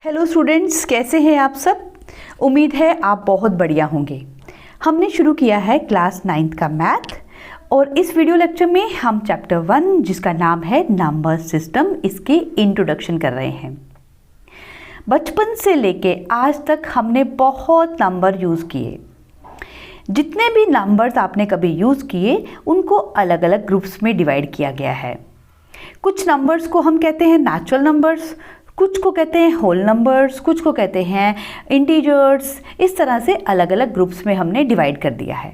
Hello students, कैसे हैं आप सब। उम्मीद है आप बहुत बढ़िया होंगे। हमने शुरू किया है क्लास 9th का मैथ और इस वीडियो लेक्चर में हम चैप्टर 1 जिसका नाम है नंबर सिस्टम, इसके इंट्रोडक्शन कर रहे हैं। बचपन से लेके आज तक हमने बहुत नंबर यूज़ किए। जितने भी नंबर्स आपने कभी यूज़ किए उनको अलग अलग ग्रुप्स में डिवाइड किया गया है। कुछ नंबर्स को हम कहते हैं नेचुरल नंबर्स, कुछ को कहते हैं होल नंबर्स, कुछ को कहते हैं इंटीजर्स। इस तरह से अलग अलग ग्रुप्स में हमने डिवाइड कर दिया है।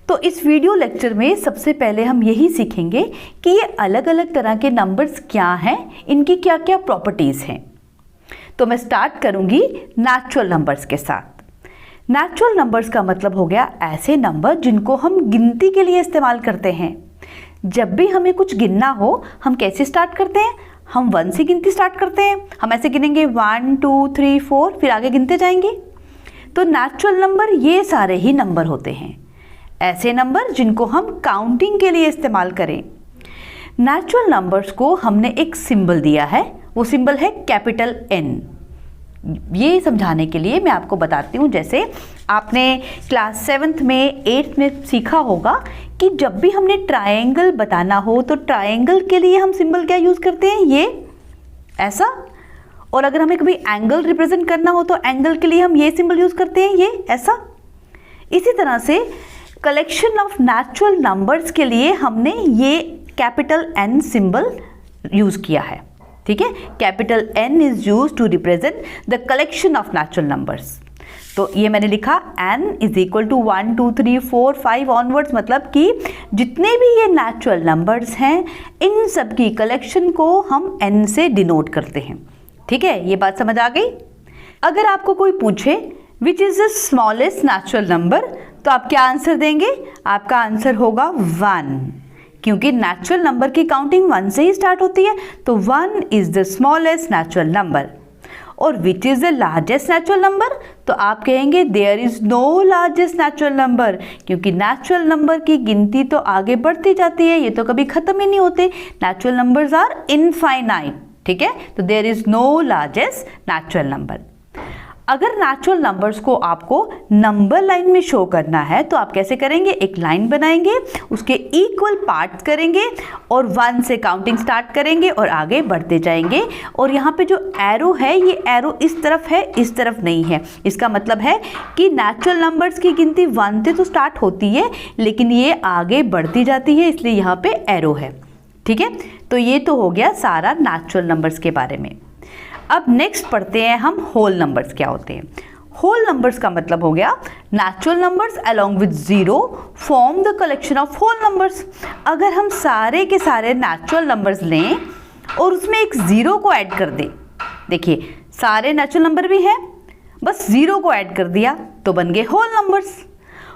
तो इस वीडियो लेक्चर में सबसे पहले हम यही सीखेंगे कि ये अलग अलग तरह के नंबर्स क्या हैं, इनकी क्या क्या प्रॉपर्टीज़ हैं। तो मैं स्टार्ट करूंगी नेचुरल नंबर्स के साथ। नेचुरल नंबर्स का मतलब हो गया ऐसे नंबर जिनको हम गिनती के लिए इस्तेमाल करते हैं। जब भी हमें कुछ गिनना हो हम कैसे स्टार्ट करते हैं, हम 1 से गिनती स्टार्ट करते हैं। हम ऐसे गिनेंगे 1 2 3 4, फिर आगे गिनते जाएंगे। तो नेचुरल नंबर ये सारे ही नंबर होते हैं, ऐसे नंबर जिनको हम काउंटिंग के लिए इस्तेमाल करें। नेचुरल नंबर्स को हमने एक सिंबल दिया है, वो सिंबल है कैपिटल N। ये समझाने के लिए मैं आपको बताती हूँ। जैसे आपने क्लास 7th में 8th में सीखा होगा कि जब भी हमने ट्रायंगल बताना हो तो ट्रायंगल के लिए हम सिंबल क्या यूज़ करते हैं, ये ऐसा। और अगर हमें कभी एंगल रिप्रेजेंट करना हो तो एंगल के लिए हम ये सिंबल यूज़ करते हैं, ये ऐसा। इसी तरह से कलेक्शन ऑफ नेचुरल नंबर्स के लिए हमने ये कैपिटल N सिंबल यूज़ किया है। ठीक है, capital N is use to represent the collection of natural numbers. तो ये मैंने लिखा N is equal to 1 2 3 4 5 onwards, मतलब कि जितने भी ये नेचुरल नंबर्स हैं इन सब की कलेक्शन को हम N से डिनोट करते हैं। ठीक है, ये बात समझ आ गई। अगर आपको कोई पूछे विच is the smallest natural number, तो आप क्या आंसर देंगे? आपका आंसर होगा 1, क्योंकि नेचुरल नंबर की काउंटिंग 1 से ही स्टार्ट होती है। तो 1 is the smallest natural number. और which is the largest natural number, तो आप कहेंगे there is no largest natural number, क्योंकि नेचुरल नंबर की गिनती तो आगे बढ़ती जाती है, ये तो कभी खत्म ही नहीं होते। Natural numbers are infinite. ठीक है, तो there is no largest natural number. अगर नेचुरल नंबर्स को आपको नंबर लाइन में शो करना है तो आप कैसे करेंगे? एक लाइन बनाएंगे, उसके इक्वल पार्ट्स करेंगे और 1 से काउंटिंग स्टार्ट करेंगे और आगे बढ़ते जाएंगे। और यहाँ पे जो एरो है, ये एरो इस तरफ है, इस तरफ नहीं है। इसका मतलब है कि नेचुरल नंबर्स की गिनती 1 से तो स्टार्ट होती है लेकिन ये आगे बढ़ती जाती है, इसलिए यहाँ पे एरो है। ठीक है, तो ये तो हो गया सारा नेचुरल नंबर्स के बारे में। अब नेक्स्ट पढ़ते हैं हम होल नंबर्स क्या होते हैं। होल नंबर्स का मतलब हो गया natural numbers along with 0 form the collection of whole numbers. अगर हम सारे के सारे नेचुरल नंबर्स लें और उसमें एक 0 को ऐड कर दें, देखिए सारे नेचुरल नंबर भी हैं, बस 0 को ऐड कर दिया तो बन गए होल नंबर्स।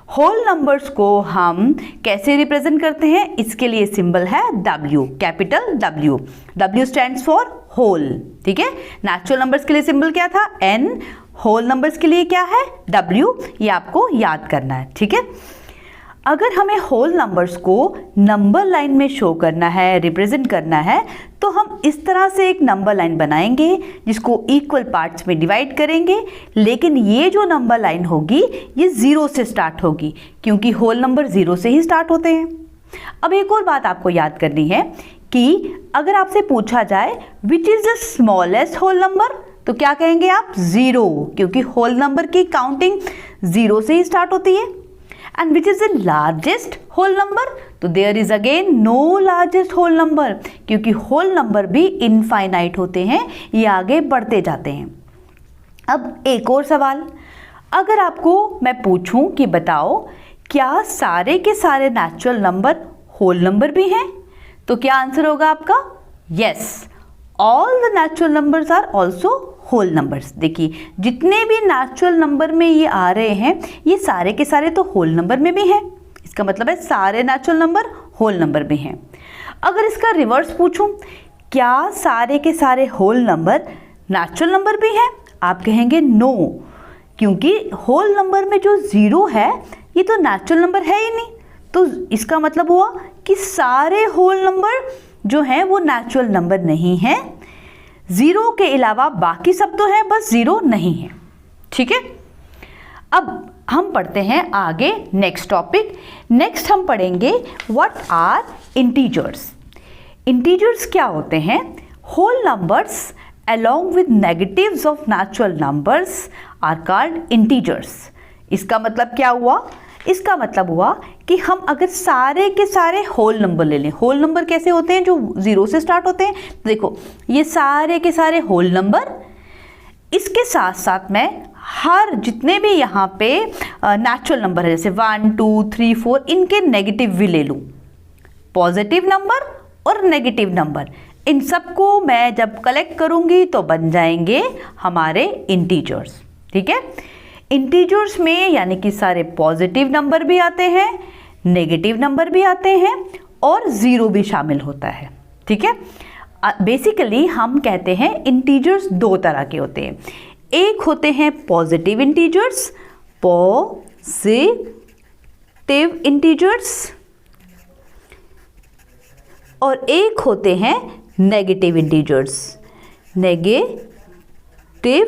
होल नंबर्स को हम कैसे रिप्रेजेंट करते हैं? इसके लिए सिंबल है W, capital W। W stands for whole. ठीक है, नेचुरल नंबर्स के लिए सिंबल क्या था? N। होल नंबर्स के लिए क्या है? W। ये आपको याद करना है। ठीक है, अगर हमें होल नंबर्स को नंबर लाइन में शो करना है, रिप्रेजेंट करना है, तो हम इस तरह से एक नंबर लाइन बनाएंगे जिसको इक्वल पार्ट्स में डिवाइड करेंगे। लेकिन ये जो नंबर लाइन होगी ये 0 से स्टार्ट होगी, क्योंकि होल नंबर 0 से ही स्टार्ट होते हैं। अब एक और बात आपको याद करनी है कि अगर आपसे पूछा जाए which is the smallest whole number, तो क्या कहेंगे आप? 0, क्योंकि होल नंबर की काउंटिंग 0 से ही स्टार्ट होती है। And which is the largest whole number, तो there is again no largest whole number, क्योंकि होल नंबर भी इनफाइनाइट होते हैं, ये आगे बढ़ते जाते हैं। अब एक और सवाल, अगर आपको मैं पूछूं कि बताओ क्या सारे के सारे नेचुरल नंबर होल नंबर भी हैं, तो क्या आंसर होगा आपका? Yes, all the natural numbers are also whole numbers. देखिए जितने भी नेचुरल नंबर में ये आ रहे हैं ये सारे के सारे तो होल नंबर में भी हैं। इसका मतलब है सारे नेचुरल नंबर होल नंबर में हैं। अगर इसका रिवर्स पूछूं, क्या सारे के सारे होल नंबर नेचुरल नंबर भी हैं, आप कहेंगे नो, क्योंकि होल नंबर में जो 0 है ये तो नेचुरल नंबर है ही नहीं। तो इसका मतलब हुआ कि सारे होल नंबर जो हैं वो नेचुरल नंबर नहीं हैं। ज़ीरो के अलावा बाकी सब तो है, बस ज़ीरो नहीं है। ठीक है, अब हम पढ़ते हैं आगे नेक्स्ट टॉपिक। नेक्स्ट हम पढ़ेंगे व्हाट आर इंटीजर्स। इंटीजर्स क्या होते हैं? Whole numbers along with negatives of natural numbers are called integers। इसका मतलब क्या हुआ? इसका मतलब हुआ कि हम अगर सारे के सारे होल नंबर ले लें। होल नंबर कैसे होते हैं? जो ज़ीरो से स्टार्ट होते हैं। देखो ये सारे के सारे होल नंबर, इसके साथ साथ मैं हर जितने भी यहाँ पे नेचुरल नंबर है जैसे 1 2 3 4 इनके नेगेटिव भी ले लूँ। पॉजिटिव नंबर और नेगेटिव नंबर इन सबको मैं जब कलेक्ट करूँगी तो बन जाएंगे हमारे इंटीजर्स। ठीक है, इंटीजर्स में यानी कि सारे पॉजिटिव नंबर भी आते हैं, नेगेटिव नंबर भी आते हैं और ज़ीरो भी शामिल होता है। ठीक है, बेसिकली हम कहते हैं इंटीजर्स दो तरह के होते हैं। एक होते हैं पॉजिटिव इंटीजर्स, पॉजिटिव इंटीजर्स, और एक होते हैं negative integers, negative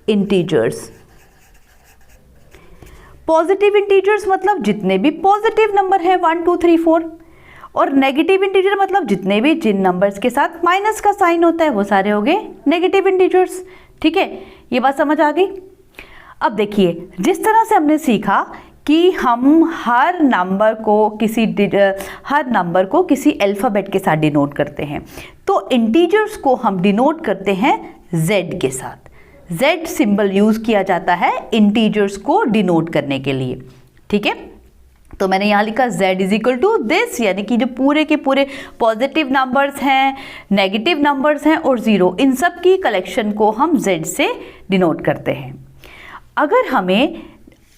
integers. Positive integers मतलब जितने भी पॉजिटिव नंबर हैं 1 2 3 4, और नेगेटिव इंटीजर मतलब जितने भी जिन नंबर्स के साथ माइनस का साइन होता है वो सारे हो गए नेगेटिव इंटीजर्स। ठीक है, ये बात समझ आ गई। अब देखिए जिस तरह से हमने सीखा कि हम हर नंबर को किसी अल्फ़ाबेट के साथ डिनोट करते हैं, तो इंटीजर्स को हम डिनोट करते हैं Z के साथ। Z सिंबल यूज़ किया जाता है इंटीजर्स को डिनोट करने के लिए। ठीक है, तो मैंने यहाँ लिखा Z is equal to this, यानी कि जो पूरे के पूरे पॉजिटिव नंबर्स हैं, नेगेटिव नंबर्स हैं और ज़ीरो, इन सब की कलेक्शन को हम Z से डिनोट करते हैं। अगर हमें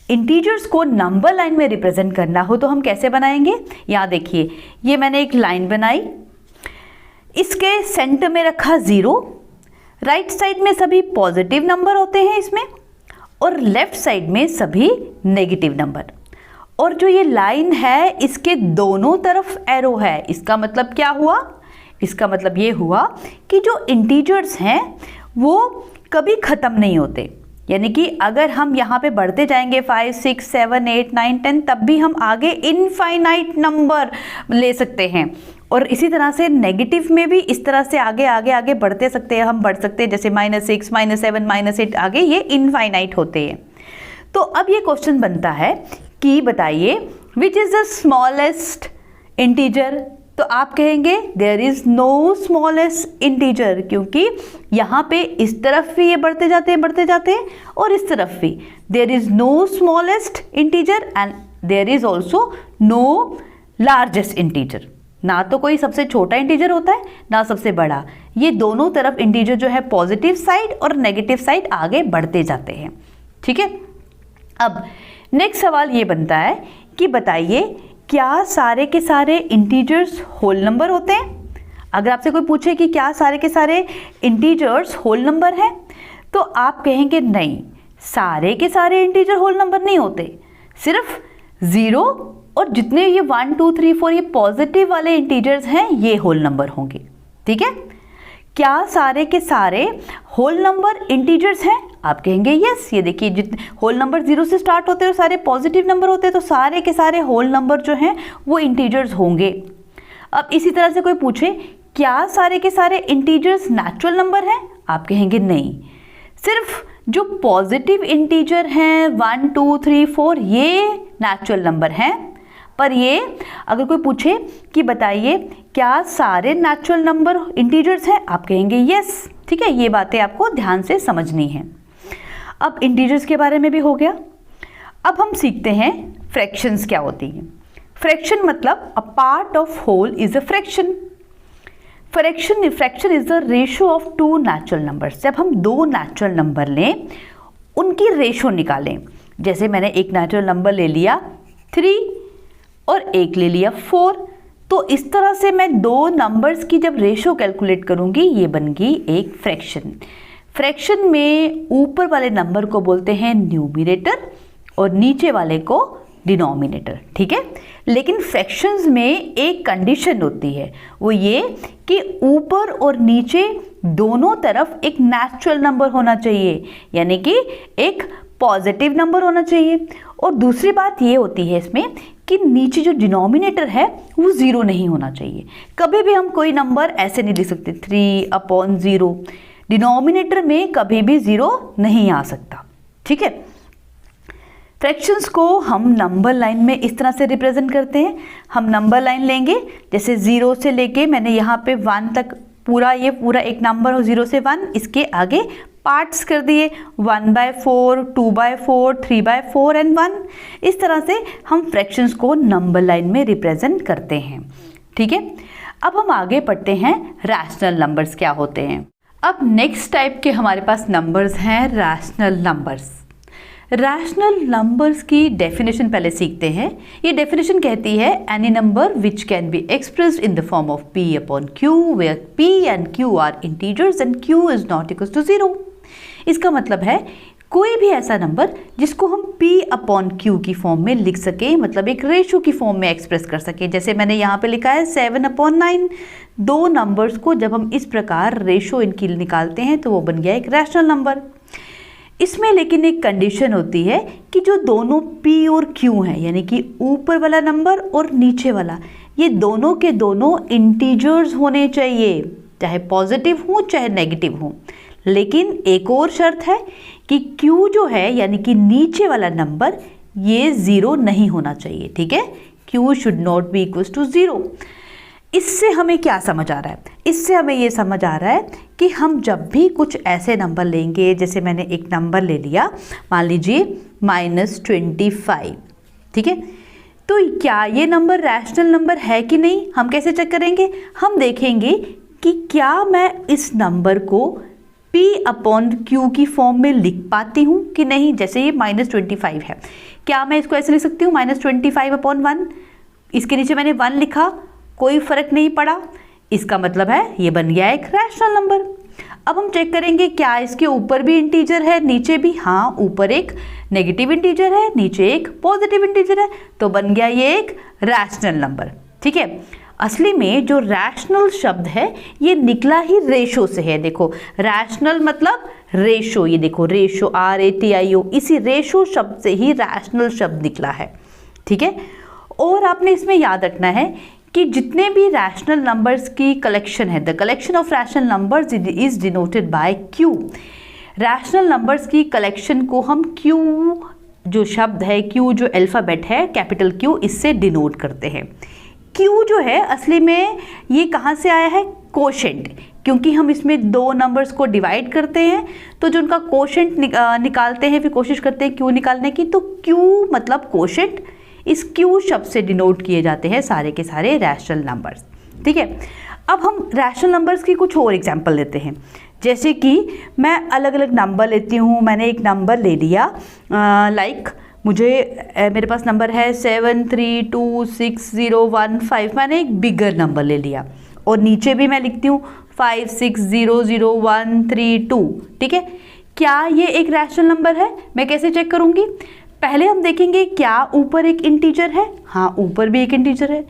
इंटीजर्स को नंबर लाइन में रिप्रेजेंट करना हो तो हम कैसे बनाएंगे? यहाँ देखिए, ये मैंने एक लाइन बनाई, इसके सेंटर में रखा 0, राइट साइड में सभी पॉजिटिव नंबर होते हैं इसमें, और लेफ्ट साइड में सभी नेगेटिव नंबर। और जो ये लाइन है इसके दोनों तरफ एरो है। इसका मतलब क्या हुआ? इसका मतलब ये हुआ कि जो इंटीजर्स हैं वो कभी ख़त्म नहीं होते, यानी कि अगर हम यहाँ पे बढ़ते जाएंगे 5 6 7 8 9 10 तब भी हम आगे इनफाइनाइट नंबर ले सकते हैं। और इसी तरह से नेगेटिव में भी इस तरह से आगे आगे आगे बढ़ते सकते हैं, हम बढ़ सकते हैं जैसे -6 -7 -8 आगे ये इनफाइनाइट होते हैं। तो अब ये क्वेश्चन बनता है कि बताइए which is the smallest integer? तो आप कहेंगे there is no smallest integer, क्योंकि यहाँ पे इस तरफ भी ये बढ़ते जाते हैं और इस तरफ भी। There is no smallest integer and there is also no largest integer. ना तो कोई सबसे छोटा इंटीजर होता है ना सबसे बड़ा, ये दोनों तरफ इंटीजर जो है पॉजिटिव साइड और नेगेटिव साइड आगे बढ़ते जाते हैं। ठीक है, अब नेक्स्ट सवाल ये बनता है कि बताइए क्या सारे के सारे इंटीजर्स होल नंबर होते हैं? अगर आपसे कोई पूछे कि क्या सारे के सारे इंटीजर्स होल नंबर हैं, तो आप कहेंगे नहीं, सारे के सारे इंटीजर होल नंबर नहीं होते, सिर्फ 0 और जितने ये 1 2 3 4 ये पॉजिटिव वाले इंटीजर्स हैं ये होल नंबर होंगे। ठीक है, क्या सारे के सारे होल नंबर इंटीजर्स हैं? आप कहेंगे यस। ये देखिए जितने होल नंबर 0 से स्टार्ट होते हैं और सारे पॉजिटिव नंबर होते हैं, तो सारे के सारे होल नंबर जो हैं वो इंटीजर्स होंगे। अब इसी तरह से कोई पूछे क्या सारे के सारे इंटीजर्स नेचुरल नंबर हैं? आप कहेंगे नहीं, सिर्फ जो पॉजिटिव इंटीजर हैं 1 2 3 4 ये नेचुरल नंबर हैं। पर ये अगर कोई पूछे कि बताइए क्या सारे नेचुरल नंबर इंटीजर्स हैं? आप कहेंगे यस। ठीक है, ये बातें आपको ध्यान से समझनी है। अब इंटीजर्स के बारे में भी हो गया। अब हम सीखते हैं फ्रैक्शंस क्या होती हैं। फ्रैक्शन मतलब a part of whole is a fraction. Fraction is the ratio of two natural numbers. जब हम दो नेचुरल नंबर लें उनकी रेशो निकालें, जैसे मैंने एक नेचुरल नंबर ले लिया 3 और एक ले लिया 4, तो इस तरह से मैं दो नंबर्स की जब रेशो कैलकुलेट करूंगी ये बन गई एक फ्रैक्शन। फ्रैक्शन में ऊपर वाले नंबर को बोलते हैं न्यूमरेटर और नीचे वाले को डिनोमिनेटर। ठीक है, लेकिन फ्रैक्शंस में एक कंडीशन होती है, वो ये कि ऊपर और नीचे दोनों तरफ एक नेचुरल नंबर होना चाहिए, यानी कि एक पॉजिटिव नंबर होना चाहिए। और दूसरी बात ये होती है इसमें कि नीचे जो डिनोमिनेटर है वो 0 नहीं होना चाहिए। कभी भी हम कोई नंबर ऐसे नहीं लिख सकते 3/0, डिनोमिनेटर में कभी भी 0 नहीं आ सकता। ठीक है, फ्रैक्शंस को हम नंबर लाइन में इस तरह से रिप्रेजेंट करते हैं। हम नंबर लाइन लेंगे, जैसे 0 से लेके मैंने यहाँ पे 1 तक पूरा एक नंबर हो 0 से 1, इसके आगे पार्ट्स कर दिए 1/4, 2/4, 3/4 एंड 1। इस तरह से हम फ्रैक्शंस को नंबर लाइन में रिप्रेजेंट करते हैं। ठीक है, अब हम आगे पढ़ते हैं रैशनल नंबर्स क्या होते हैं। अब नेक्स्ट टाइप के हमारे पास नंबर्स हैं रैशनल नंबर्स। रैशनल नंबर्स की डेफिनेशन पहले सीखते हैं। ये डेफिनेशन कहती है any number which can be expressed in the form of p/q where p and q are integers and q is not equal to 0। इसका मतलब है कोई भी ऐसा नंबर जिसको हम p/q की फॉर्म में लिख सके, मतलब एक रेशो की फॉर्म में एक्सप्रेस कर सके। जैसे मैंने यहाँ पे लिखा है 7/9। दो नंबर्स को जब हम इस प्रकार रेशो इनकी निकालते हैं तो वो बन गया एक रैशनल नंबर। इसमें लेकिन एक कंडीशन होती है कि जो दोनों p और q हैं, यानी कि ऊपर वाला नंबर और नीचे वाला, ये दोनों के दोनों इंटीजर्स होने चाहिए, चाहे पॉजिटिव हो चाहे नेगेटिव हो। लेकिन एक और शर्त है कि q जो है यानी कि नीचे वाला नंबर ये 0 नहीं होना चाहिए। ठीक है, q should not be equal to 0। इससे हमें क्या समझ आ रहा है? इससे हमें ये समझ आ रहा है कि हम जब भी कुछ ऐसे नंबर लेंगे, जैसे मैंने एक नंबर ले लिया, मान लीजिए -25। ठीक है, तो क्या ये नंबर रैशनल नंबर है कि नहीं, हम कैसे चेक करेंगे? हम देखेंगे कि क्या मैं इस नंबर को p/q की फॉर्म में लिख पाती हूँ कि नहीं। जैसे ये -25 है, क्या मैं इसको ऐसे लिख सकती हूँ -25/1? इसके नीचे मैंने 1 लिखा, कोई फर्क नहीं पड़ा, इसका मतलब है ये बन गया एक रैशनल नंबर। अब हम चेक करेंगे क्या इसके ऊपर भी इंटीजर है, नीचे भी। हाँ, ऊपर एक नेगेटिव इंटीजर है, नीचे एक पॉजिटिव इंटीजर है, तो बन गया ये एक रैशनल नंबर। ठीक है, असली में जो रैशनल शब्द है ये निकला ही रेशो से है। देखो, रैशनल मतलब रेशो, ये देखो रेशो, RATIO, इसी रेशो शब्द से ही रैशनल शब्द निकला है। ठीक है, और आपने इसमें याद रखना है कि जितने भी रैशनल नंबर्स की कलेक्शन है, the collection of rational numbers is denoted by q। Rational numbers की कलेक्शन को हम q जो शब्द है, q जो अल्फ़ाबेट है, कैपिटल Q, इससे डिनोट करते हैं। q जो है असली में ये कहाँ से आया है? कोशेंट, क्योंकि हम इसमें दो नंबर्स को डिवाइड करते हैं तो जो उनका कोशेंट निकालते हैं, फिर कोशिश करते हैं q निकालने की, तो q मतलब कोशेंट, इस q शब्द से डिनोट किए जाते हैं सारे के सारे रैशनल नंबर्स। ठीक है, अब हम रैशनल नंबर्स की कुछ और एग्जांपल लेते हैं। जैसे कि मैं अलग अलग नंबर लेती हूँ। मैंने एक नंबर ले लिया, मेरे पास नंबर है 7326015। मैंने एक बिगर नंबर ले लिया और नीचे भी मैं लिखती हूँ 56000132। ठीक है, क्या ये एक रैशनल नंबर है? मैं कैसे चेक करूँगी? पहले हम देखेंगे क्या ऊपर एक इंटीजर है? हाँ, ऊपर भी एक इंटीजर है।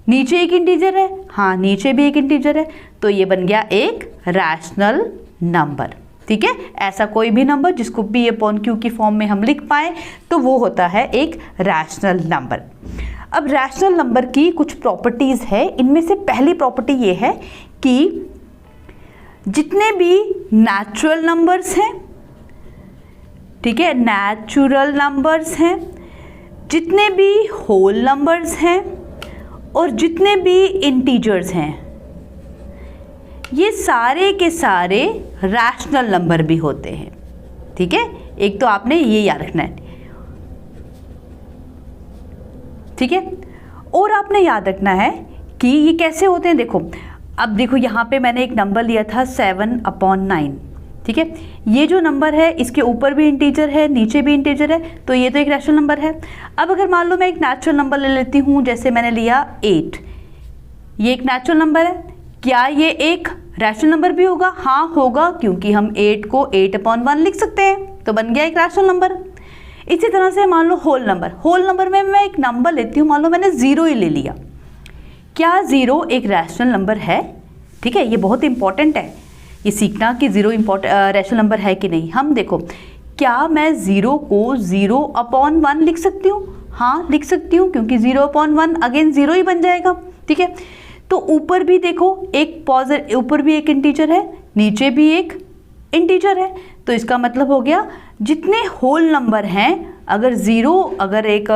नीचे एक इंटीजर है? हाँ, नीचे भी एक इंटीजर है। तो ये बन गया एक रैशनल नंबर। ठीक है, ऐसा कोई भी नंबर जिसको p/q की फॉर्म में हम लिख पाए तो वो होता है एक रैशनल नंबर। अब रैशनल नंबर की कुछ प्रॉपर्टीज है। इनमें से पहली प्रॉपर्टी ये है कि जितने भी नेचुरल नंबर्स हैं, ठीक है, नेचुरल नंबर्स हैं, जितने भी होल नंबर्स हैं और जितने भी इंटीजर्स हैं, ये सारे के सारे रैशनल नंबर भी होते हैं। ठीक है, एक तो आपने ये याद रखना है। ठीक है, और आपने याद रखना है कि ये कैसे होते हैं। देखो, अब देखो यहाँ पे मैंने एक नंबर लिया था 7/9। ठीक है, ये जो नंबर है इसके ऊपर भी इंटीजर है, नीचे भी इंटीजर है, तो ये तो एक रैशनल नंबर है। अब अगर मान लो मैं एक नेचुरल नंबर ले लेती हूँ, जैसे मैंने लिया 8, ये एक नेचुरल नंबर है। क्या ये एक रैशनल नंबर भी होगा? हाँ, होगा, क्योंकि हम 8 को 8/1 लिख सकते हैं, तो बन गया एक रैशनल नंबर। इसी तरह से मान लो होल नंबर। होल नंबर में मैं एक नंबर लेती हूँ, मान लो मैंने 0 ही ले लिया। क्या 0 एक रैशनल नंबर है? ठीक है, ये बहुत इंपॉर्टेंट है। ये सीखना कि ज़ीरो रैशनल नंबर है कि नहीं। हम देखो, क्या मैं ज़ीरो को 0/1 लिख सकती हूँ? हाँ लिख सकती हूँ, क्योंकि 0/1 अगेन ज़ीरो ही बन जाएगा। ठीक है, तो ऊपर भी देखो ऊपर भी एक इंटीजर है, नीचे भी एक इंटीजर है, तो इसका मतलब हो गया जितने होल नंबर हैं, अगर एक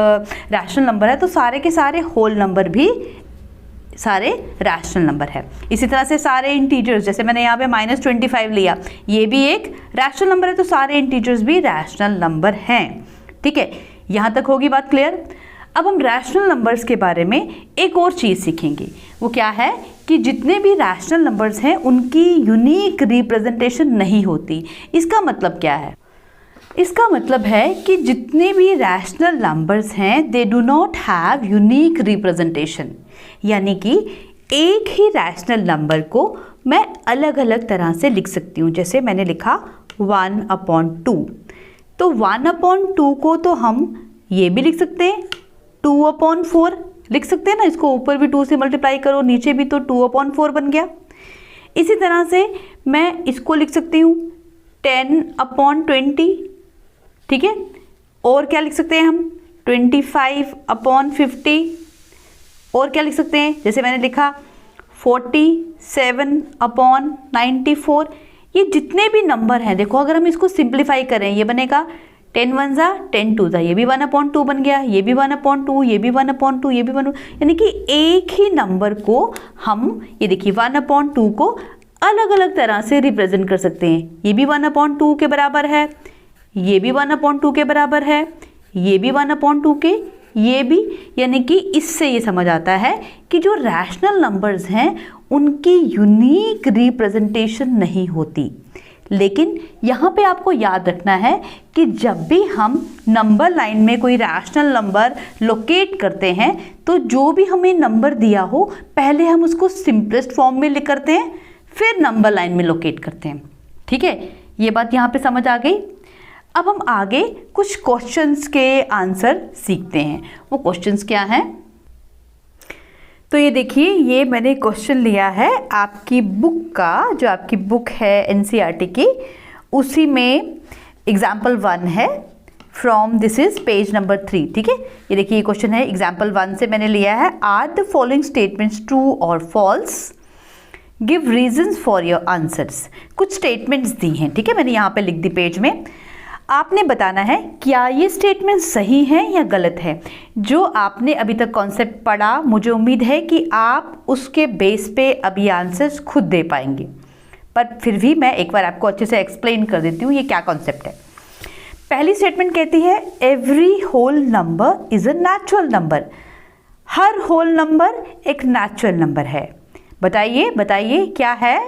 रैशनल नंबर है तो सारे के सारे होल नंबर भी सारे रैशनल नंबर है। इसी तरह से सारे इंटीजर्स, जैसे मैंने यहाँ पे -25 लिया, ये भी एक रैशनल नंबर है, तो सारे इंटीजर्स भी रैशनल नंबर हैं। ठीक है, यहाँ तक होगी बात क्लियर। अब हम रैशनल नंबर्स के बारे में एक और चीज़ सीखेंगे, वो क्या है कि जितने भी रैशनल नंबर्स हैं उनकी यूनिक रिप्रेजेंटेशन नहीं होती। इसका मतलब क्या है? इसका मतलब है कि जितने भी रैशनल नंबर्स हैं they do not have unique representation, यानी कि एक ही रैशनल नंबर को मैं अलग अलग तरह से लिख सकती हूँ। जैसे मैंने लिखा 1/2, तो 1/2 को तो हम ये भी लिख सकते हैं, 2/4 लिख सकते हैं ना, इसको ऊपर भी 2 से मल्टीप्लाई करो, नीचे भी, तो 2/4 बन गया। इसी तरह से मैं इसको लिख सकती हूँ 10/20, ठीक है, और क्या लिख सकते हैं हम 25/50, और क्या लिख सकते हैं, जैसे मैंने लिखा 47/94। ये जितने भी नंबर हैं, देखो अगर हम इसको सिंप्लीफाई करें, ये बनेगा 10 1 जा 10 2 जा, ये भी 1/2 बन गया, ये भी 1/2, ये भी 1/2, ये भी 1, यानी कि एक ही नंबर को हम, ये देखिए 1/2 को अलग अलग तरह से रिप्रेजेंट कर सकते हैं। ये भी 1/2 के बराबर है, ये भी 1/2 के बराबर है, ये भी 1/2 के, ये भी, यानी कि इससे ये समझ आता है कि जो रैशनल नंबर्स हैं उनकी यूनिक रिप्रेजेंटेशन नहीं होती। लेकिन यहाँ पे आपको याद रखना है कि जब भी हम नंबर लाइन में कोई रैशनल नंबर लोकेट करते हैं तो जो भी हमें नंबर दिया हो पहले हम उसको सिंपलेस्ट फॉर्म में लिख करते हैं, फिर नंबर लाइन में लोकेट करते हैं। ठीक है, ये बात यहाँ पे समझ आ गई। अब हम आगे कुछ क्वेश्चंस के आंसर सीखते हैं। वो क्वेश्चंस क्या हैं? तो ये देखिए, ये मैंने क्वेश्चन लिया है आपकी बुक का, जो आपकी बुक है एनसीईआरटी की, उसी में एग्जाम्पल 1 है, from this is page number 3। ठीक है, ये देखिए ये क्वेश्चन है एग्जाम्पल 1 से मैंने लिया है। Are the following statements true और false? Give reasons for your answers. कुछ स्टेटमेंट्स दी हैं, ठीक है, मैंने यहाँ पे लिख दी पेज में। आपने बताना है क्या ये स्टेटमेंट सही है या गलत है। जो आपने अभी तक कॉन्सेप्ट पढ़ा, मुझे उम्मीद है कि आप उसके बेस पे अभी आंसर्स खुद दे पाएंगे, पर फिर भी मैं एक बार आपको अच्छे से एक्सप्लेन कर देती हूँ ये क्या कॉन्सेप्ट है। पहली स्टेटमेंट कहती है every whole number is a natural number. हर होल नंबर एक नेचुरल नंबर है। बताइए बताइए क्या है?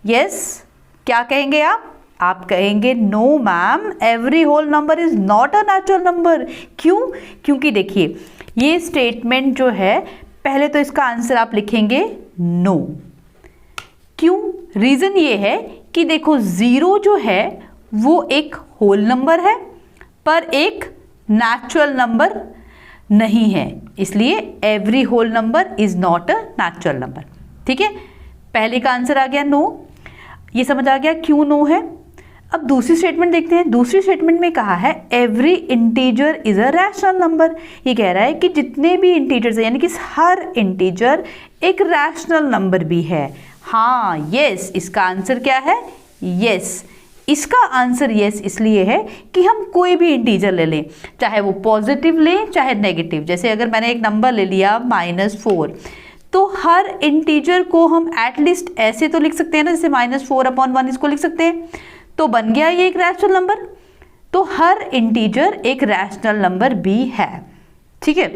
यस, क्या कहेंगे आप? आप कहेंगे no ma'am, every whole number is not a natural number. क्यों? क्योंकि देखिए ये स्टेटमेंट जो है, पहले तो इसका आंसर आप लिखेंगे नो। क्यों? रीजन ये है कि देखो जीरो जो है वो एक होल नंबर है पर एक नेचुरल नंबर नहीं है, इसलिए every whole number is not a natural number. ठीक है, पहले का आंसर आ गया नो। ये समझ आ गया क्यों नो है। अब दूसरी स्टेटमेंट देखते हैं। दूसरी स्टेटमेंट में कहा है every integer is a rational number. ये कह रहा है कि जितने भी इंटीजर्स हैं, यानी कि हर इंटीजर एक रैशनल नंबर भी है। हाँ, यस, इसका आंसर क्या है? यस, इसका आंसर यस इसलिए है कि हम कोई भी इंटीजर ले लें, चाहे वो पॉजिटिव लें चाहे नेगेटिव। जैसे अगर मैंने एक नंबर ले लिया -4, तो हर इंटीजर को हम एटलीस्ट ऐसे तो लिख सकते हैं ना, जैसे -4/1 इसको लिख सकते हैं, तो बन गया ये एक रैशनल नंबर। तो हर इंटीजर एक रैशनल नंबर भी है। ठीक है,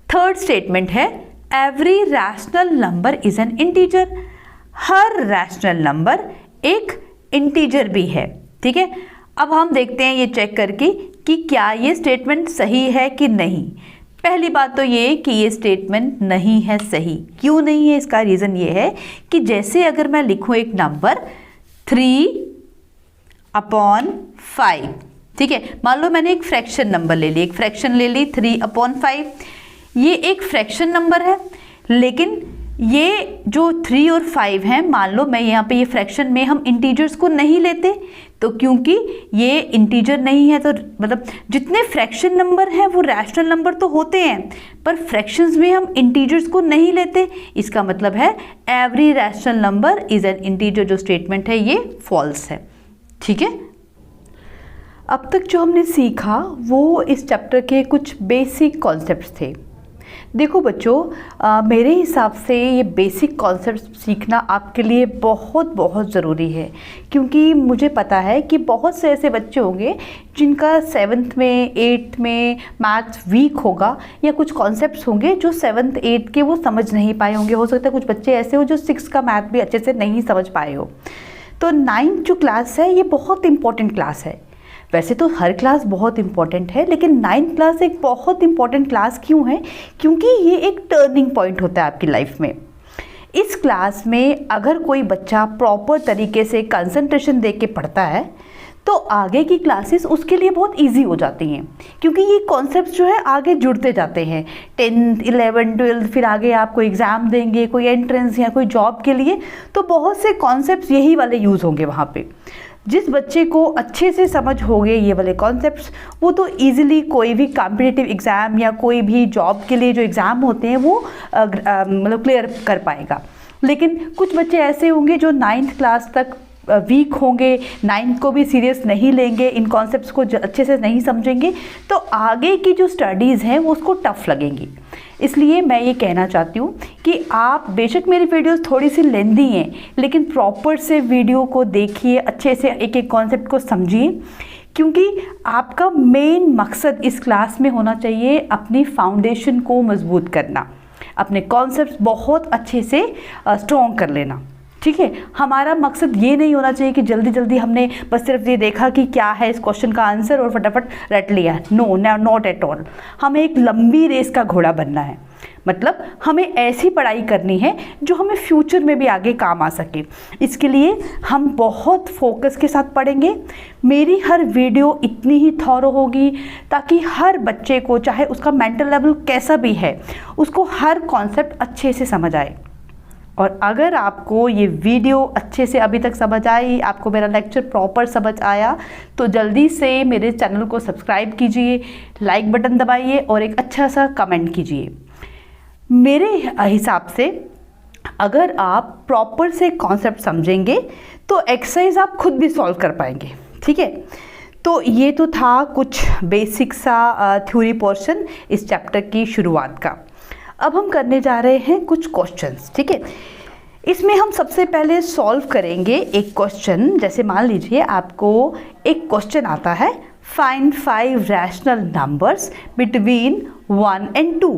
थर्ड स्टेटमेंट है every rational number is an integer. Her rational number एक इंटीजर भी है। ठीक है, अब हम देखते हैं ये चेक करके कि क्या ये स्टेटमेंट सही है कि नहीं। पहली बात तो ये कि ये स्टेटमेंट नहीं है सही। क्यों नहीं है? इसका रीज़न ये है कि जैसे अगर मैं लिखूं एक नंबर 3/5, ठीक है, मान लो मैंने एक फ्रैक्शन नंबर ले ली, एक फ्रैक्शन ले ली 3/5। ये एक फ्रैक्शन नंबर है, लेकिन ये जो 3 और 5 हैं, मान लो मैं यहाँ पे ये फ्रैक्शन में हम इंटीजर्स को नहीं लेते, तो क्योंकि ये इंटीजर नहीं है तो मतलब जितने फ्रैक्शन नंबर हैं वो रैशनल नंबर तो होते हैं, पर फ्रैक्शंस में हम इंटीजर्स को नहीं लेते। इसका मतलब है every rational number is an integer. जो स्टेटमेंट है ये फॉल्स है। ठीक है, अब तक जो हमने सीखा वो इस चैप्टर के कुछ बेसिक कॉन्सेप्ट्स थे। देखो बच्चों, मेरे हिसाब से ये बेसिक कॉन्सेप्ट सीखना आपके लिए बहुत बहुत ज़रूरी है, क्योंकि मुझे पता है कि बहुत से ऐसे बच्चे होंगे जिनका 7th में 8th में मैथ्स वीक होगा, या कुछ कॉन्सेप्ट्स होंगे जो 7th 8th के वो समझ नहीं पाए होंगे। हो सकता है कुछ बच्चे ऐसे हो जो 6th का मैथ भी अच्छे से नहीं समझ पाए हो। तो 9th जो क्लास है ये बहुत इंपॉर्टेंट क्लास है। वैसे तो हर क्लास बहुत इंपॉर्टेंट है, लेकिन 9th क्लास एक बहुत इंपॉर्टेंट क्लास क्यों है? क्योंकि ये एक टर्निंग पॉइंट होता है आपकी लाइफ में। इस क्लास में अगर कोई बच्चा प्रॉपर तरीके से कंसंट्रेशन दे के पढ़ता है तो आगे की क्लासेस उसके लिए बहुत इजी हो जाती हैं, क्योंकि ये कॉन्सेप्ट्स जो है आगे जुड़ते जाते हैं। 10th 11th 12th फिर आगे आप कोई एग्ज़ाम देंगे, कोई एंट्रेंस या कोई जॉब के लिए, तो बहुत से कॉन्सेप्ट्स यही वाले यूज़ होंगे वहाँ पे। जिस बच्चे को अच्छे से समझ हो गए ये वाले कॉन्सेप्ट्स, वो तो इजीली कोई भी कॉम्पिटिटिव एग्ज़ाम या कोई भी जॉब के लिए जो एग्ज़ाम होते हैं वो मतलब क्लियर कर पाएगा। लेकिन कुछ बच्चे ऐसे होंगे जो 9th क्लास तक वीक होंगे, 9th को भी सीरियस नहीं लेंगे, इन कॉन्सेप्ट्स को अच्छे से नहीं समझेंगे, तो आगे की जो स्टडीज़ हैं वो उसको टफ लगेंगी। इसलिए मैं ये कहना चाहती हूँ कि आप बेशक मेरी वीडियोस थोड़ी सी लेंदी हैं, लेकिन प्रॉपर से वीडियो को देखिए, अच्छे से एक एक कॉन्सेप्ट को समझिए, क्योंकि आपका मेन मकसद इस क्लास में होना चाहिए अपनी फाउंडेशन को मजबूत करना, अपने कॉन्सेप्ट्स बहुत अच्छे से स्ट्रॉन्ग कर लेना। ठीक है, हमारा मकसद ये नहीं होना चाहिए कि जल्दी जल्दी हमने बस सिर्फ ये देखा कि क्या है इस क्वेश्चन का आंसर और फटाफट रट लिया। No, not at all. हमें एक लंबी रेस का घोड़ा बनना है। मतलब हमें ऐसी पढ़ाई करनी है जो हमें फ्यूचर में भी आगे काम आ सके। इसके लिए हम बहुत फोकस के साथ पढ़ेंगे। मेरी हर वीडियो इतनी ही थॉरो होगी ताकि हर बच्चे को, चाहे उसका मेंटल लेवल कैसा भी है, उसको हर कॉन्सेप्ट अच्छे से समझ आए। और अगर आपको ये वीडियो अच्छे से अभी तक समझ आई, आपको मेरा लेक्चर प्रॉपर समझ आया, तो जल्दी से मेरे चैनल को सब्सक्राइब कीजिए, लाइक बटन दबाइए और एक अच्छा सा कमेंट कीजिए। मेरे हिसाब से अगर आप प्रॉपर से कॉन्सेप्ट समझेंगे तो एक्सरसाइज आप खुद भी सॉल्व कर पाएंगे। ठीक है, तो ये तो था कुछ बेसिक सा थ्योरी पोर्शन इस चैप्टर की शुरुआत का। अब हम करने जा रहे हैं कुछ क्वेश्चंस। ठीक है, इसमें हम सबसे पहले सॉल्व करेंगे एक क्वेश्चन। जैसे मान लीजिए आपको एक क्वेश्चन आता है, find 5 rational numbers between 1 and 2।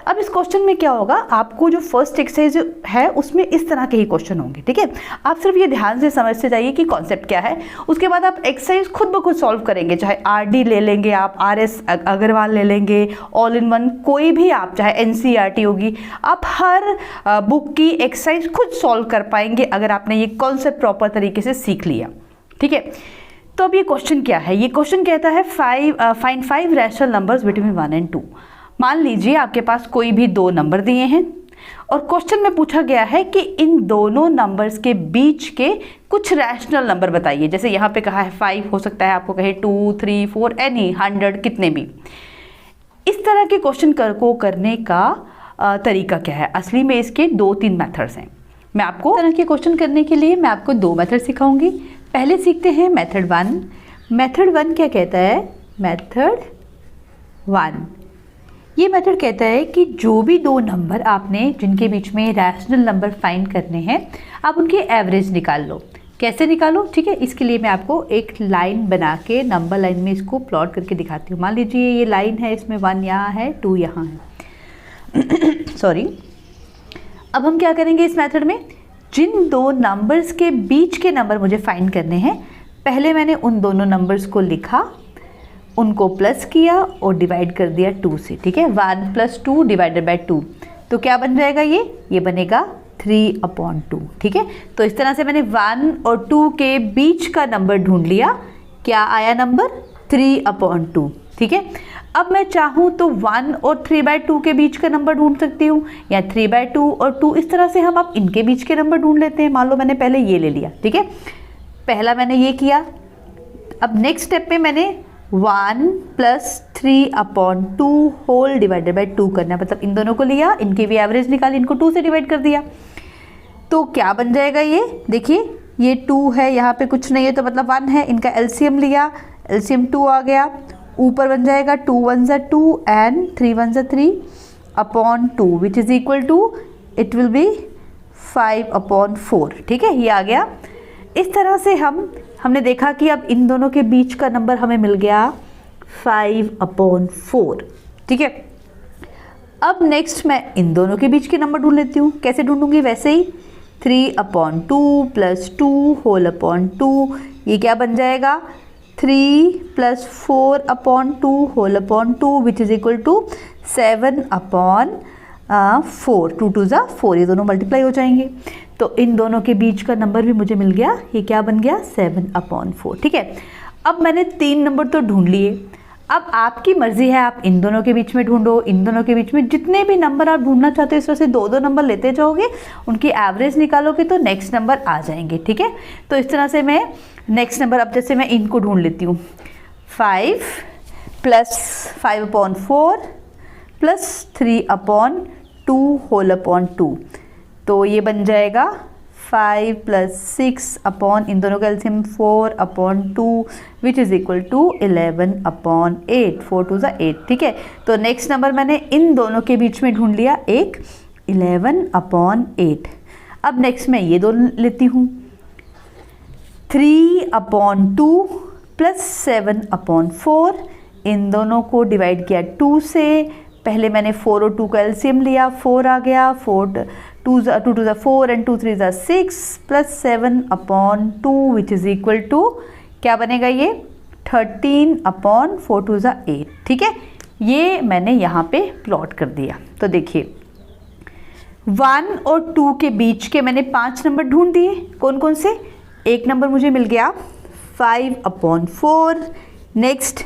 अब इस क्वेश्चन में क्या होगा, आपको जो फर्स्ट एक्सरसाइज है उसमें इस तरह के ही क्वेश्चन होंगे। ठीक है, आप सिर्फ ये ध्यान से समझते जाइए कि कॉन्सेप्ट क्या है। उसके बाद आप एक्सरसाइज खुद ब खुद सॉल्व करेंगे, चाहे RD ले लेंगे आप, RS अग्रवाल ले लेंगे, ऑल इन वन कोई भी आप, चाहे NCERT होगी, आप हर बुक की एक्सरसाइज खुद सॉल्व कर पाएंगे अगर आपने ये कॉन्सेप्ट प्रॉपर तरीके से सीख लिया। ठीक है, तो अब ये क्वेश्चन क्या है? ये क्वेश्चन कहता है find 5 rational numbers between 1 and 2। मान लीजिए आपके पास कोई भी 2 नंबर दिए हैं और क्वेश्चन में पूछा गया है कि इन दोनों नंबर्स के बीच के कुछ रैशनल नंबर बताइए। जैसे यहाँ पे कहा है 5, हो सकता है आपको कहे 2, 3, 4, एनी 100, कितने भी। इस तरह के क्वेश्चन को करने का तरीका क्या है? असली में इसके 2-3 मेथड्स हैं। मैं आपको इस तरह के क्वेश्चन करने के लिए मैं आपको 2 मेथड सिखाऊंगी। पहले सीखते हैं मेथड 1। मेथड 1 क्या कहता है? मेथड 1 ये मेथड कहता है कि जो भी 2 नंबर आपने जिनके बीच में रैशनल नंबर फाइंड करने हैं, आप उनके एवरेज निकाल लो। कैसे निकालो? ठीक है, इसके लिए मैं आपको एक लाइन बना के नंबर लाइन में इसको प्लॉट करके दिखाती हूँ। मान लीजिए ये लाइन है, इसमें 1 यहाँ है, 2 यहाँ है। सॉरी। अब हम क्या करेंगे इस मेथड में, जिन 2 नंबर्स के बीच के नंबर मुझे फाइंड करने हैं, पहले मैंने उन दोनों नंबर्स को लिखा, उनको प्लस किया और डिवाइड कर दिया 2 से। ठीक है, 1 + 2 डिवाइडेड बाय 2, तो क्या बन जाएगा? ये बनेगा 3/2। ठीक है, तो इस तरह से मैंने 1 और 2 के बीच का नंबर ढूंढ लिया। क्या आया नंबर? 3/2। ठीक है, अब मैं चाहूँ तो 1 और 3/2 के बीच का नंबर ढूंढ सकती हूँ, या 3/2 और 2, इस तरह से हम अब इनके बीच के नंबर ढूंढ लेते हैं। मान लो मैंने पहले ये ले लिया, ठीक है, पहला मैंने ये किया। अब नेक्स्ट स्टेप में मैंने 1 + 3/2 होल डिवाइडेड बाई 2 करना है, मतलब इन दोनों को लिया, इनकी भी एवरेज निकाली, इनको 2 से डिवाइड कर दिया। तो क्या बन जाएगा ये, देखिए ये 2 है, यहाँ पे कुछ नहीं है तो मतलब 1 है, इनका एलसीएम लिया, एलसीएम 2 आ गया, ऊपर बन जाएगा 2 1 ज़ा 2 एंड 3 1 ज़ा 3/2 which is equal to, it will be 5/4, ठीक है, ये आ गया। इस तरह से हमने देखा कि अब इन दोनों के बीच का नंबर हमें मिल गया 5/4, ठीक है। अब नेक्स्ट मैं इन दोनों के बीच के नंबर ढूंढ लेती हूँ। कैसे ढूंढूंगी, वैसे ही 3/2 + 2 होल 2, ये क्या बन जाएगा 3 + 4/2 whole 2 which is equal to 7/4, 2 2 ज़ा 4, ये दोनों मल्टीप्लाई हो जाएंगे। तो इन दोनों के बीच का नंबर भी मुझे मिल गया, ये क्या बन गया 7/4, ठीक है। अब मैंने 3 नंबर तो ढूंढ लिए, अब आपकी मर्जी है, आप इन दोनों के बीच में ढूंढो, इन दोनों के बीच में, जितने भी नंबर आप ढूंढना चाहते हो इस तरह से 2-2 नंबर लेते जाओगे, उनकी एवरेज निकालोगे तो नेक्स्ट नंबर आ जाएंगे, ठीक है। तो इस तरह से मैं नेक्स्ट नंबर, अब जैसे मैं इनको ढूंढ लेती हूँ, 5 + 5/4 + 3/2 होल 2, तो ये बन जाएगा 5 + 6 इन दोनों का LCM 4/2 which is equal to 11/8, 4 2 ज़ा 8, ठीक है। तो नेक्स्ट नंबर मैंने इन दोनों के बीच में ढूंढ लिया, एक 11/8। अब नेक्स्ट मैं ये दोनों लेती हूँ, 3/2 + 7/4, इन दोनों को डिवाइड किया 2 से, पहले मैंने 4 और 2 का एलसीएम लिया, 4 आ गया, 4 2 2 ज़ा 4 एंड 2 3 ज़ा 6 + 7/2 विच इज़ इक्वल टू, क्या बनेगा ये 13/4 2 ज़ा 8, ठीक है। ये मैंने यहाँ पे प्लॉट कर दिया। तो देखिए 1 और 2 के बीच के मैंने 5 नंबर ढूंढ दिए, कौन कौन से, एक नंबर मुझे मिल गया 5/4, नेक्स्ट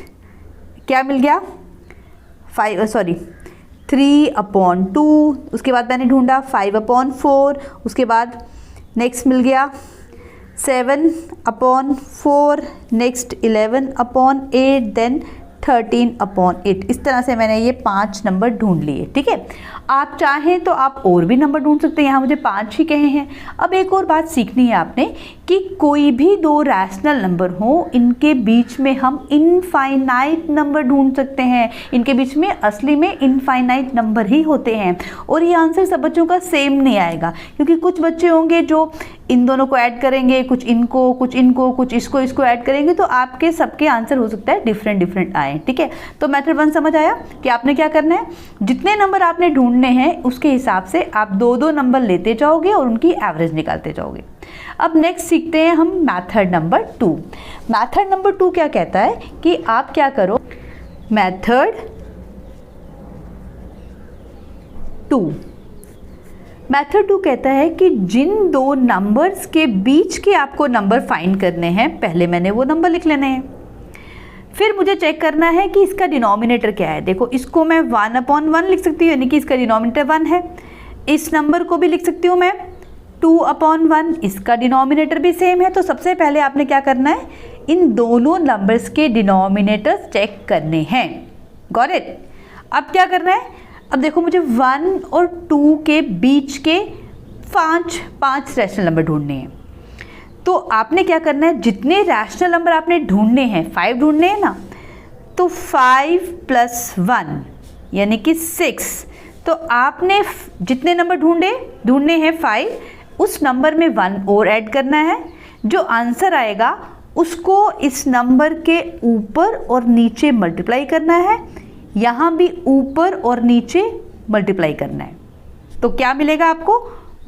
क्या मिल गया 3/2, उसके बाद मैंने ढूंढा 5/4, उसके बाद नेक्स्ट मिल गया 7/4, नेक्स्ट 11/8, देन 13/8। इस तरह से मैंने ये 5 नंबर ढूंढ लिए, ठीक है। आप चाहें तो आप और भी नंबर ढूंढ सकते हैं, यहाँ मुझे 5 ही कहे हैं। अब एक और बात सीखनी है आपने कि कोई भी 2 रैशनल नंबर हो, इनके बीच में हम इनफाइनाइट नंबर ढूंढ सकते हैं, इनके बीच में असली में इनफाइनाइट नंबर ही होते हैं। और ये आंसर सब बच्चों का सेम नहीं आएगा, क्योंकि कुछ बच्चे होंगे जो इन दोनों को ऐड करेंगे, कुछ इनको, कुछ इनको, कुछ इसको ऐड करेंगे, तो आपके सबके आंसर हो सकता है डिफरेंट आए, ठीक है। तो मेथड 1 समझ आया कि आपने क्या करना है, जितने नंबर आपने ढूंढने हैं उसके हिसाब से आप 2-2 नंबर लेते जाओगे और उनकी एवरेज निकालते जाओगे। अब नेक्स्ट सीखते हैं हम मेथड नंबर 2। मेथड नंबर 2 क्या कहता है कि आप क्या करो, मेथड 2 कहता है कि जिन 2 नंबर्स के बीच के आपको नंबर फाइंड करने हैं, पहले मैंने वो नंबर लिख लेने हैं, फिर मुझे चेक करना है कि इसका डिनोमिनेटर क्या है। देखो इसको मैं 1/1 लिख सकती हूँ, यानी कि इसका डिनोमिनेटर 1 है। इस नंबर को भी लिख सकती हूँ मैं 2/1, इसका डिनोमिनेटर भी सेम है। तो सबसे पहले आपने क्या करना है, इन दोनों नंबर्स के डिनोमिनेटर्स चेक करने हैं। Got it. अब क्या करना है, अब देखो मुझे 1 और 2 के बीच के 5 रैशनल नंबर ढूंढने हैं। तो आपने क्या करना है, जितने रैशनल नंबर आपने ढूंढने हैं, 5 ढूंढने हैं ना, तो 5 + 1 यानी कि 6। तो आपने जितने नंबर ढूंढने हैं 5, उस नंबर में 1 और ऐड करना है। जो आंसर आएगा उसको इस नंबर के ऊपर और नीचे मल्टीप्लाई करना है, यहाँ भी ऊपर और नीचे मल्टीप्लाई करना है। तो क्या मिलेगा आपको,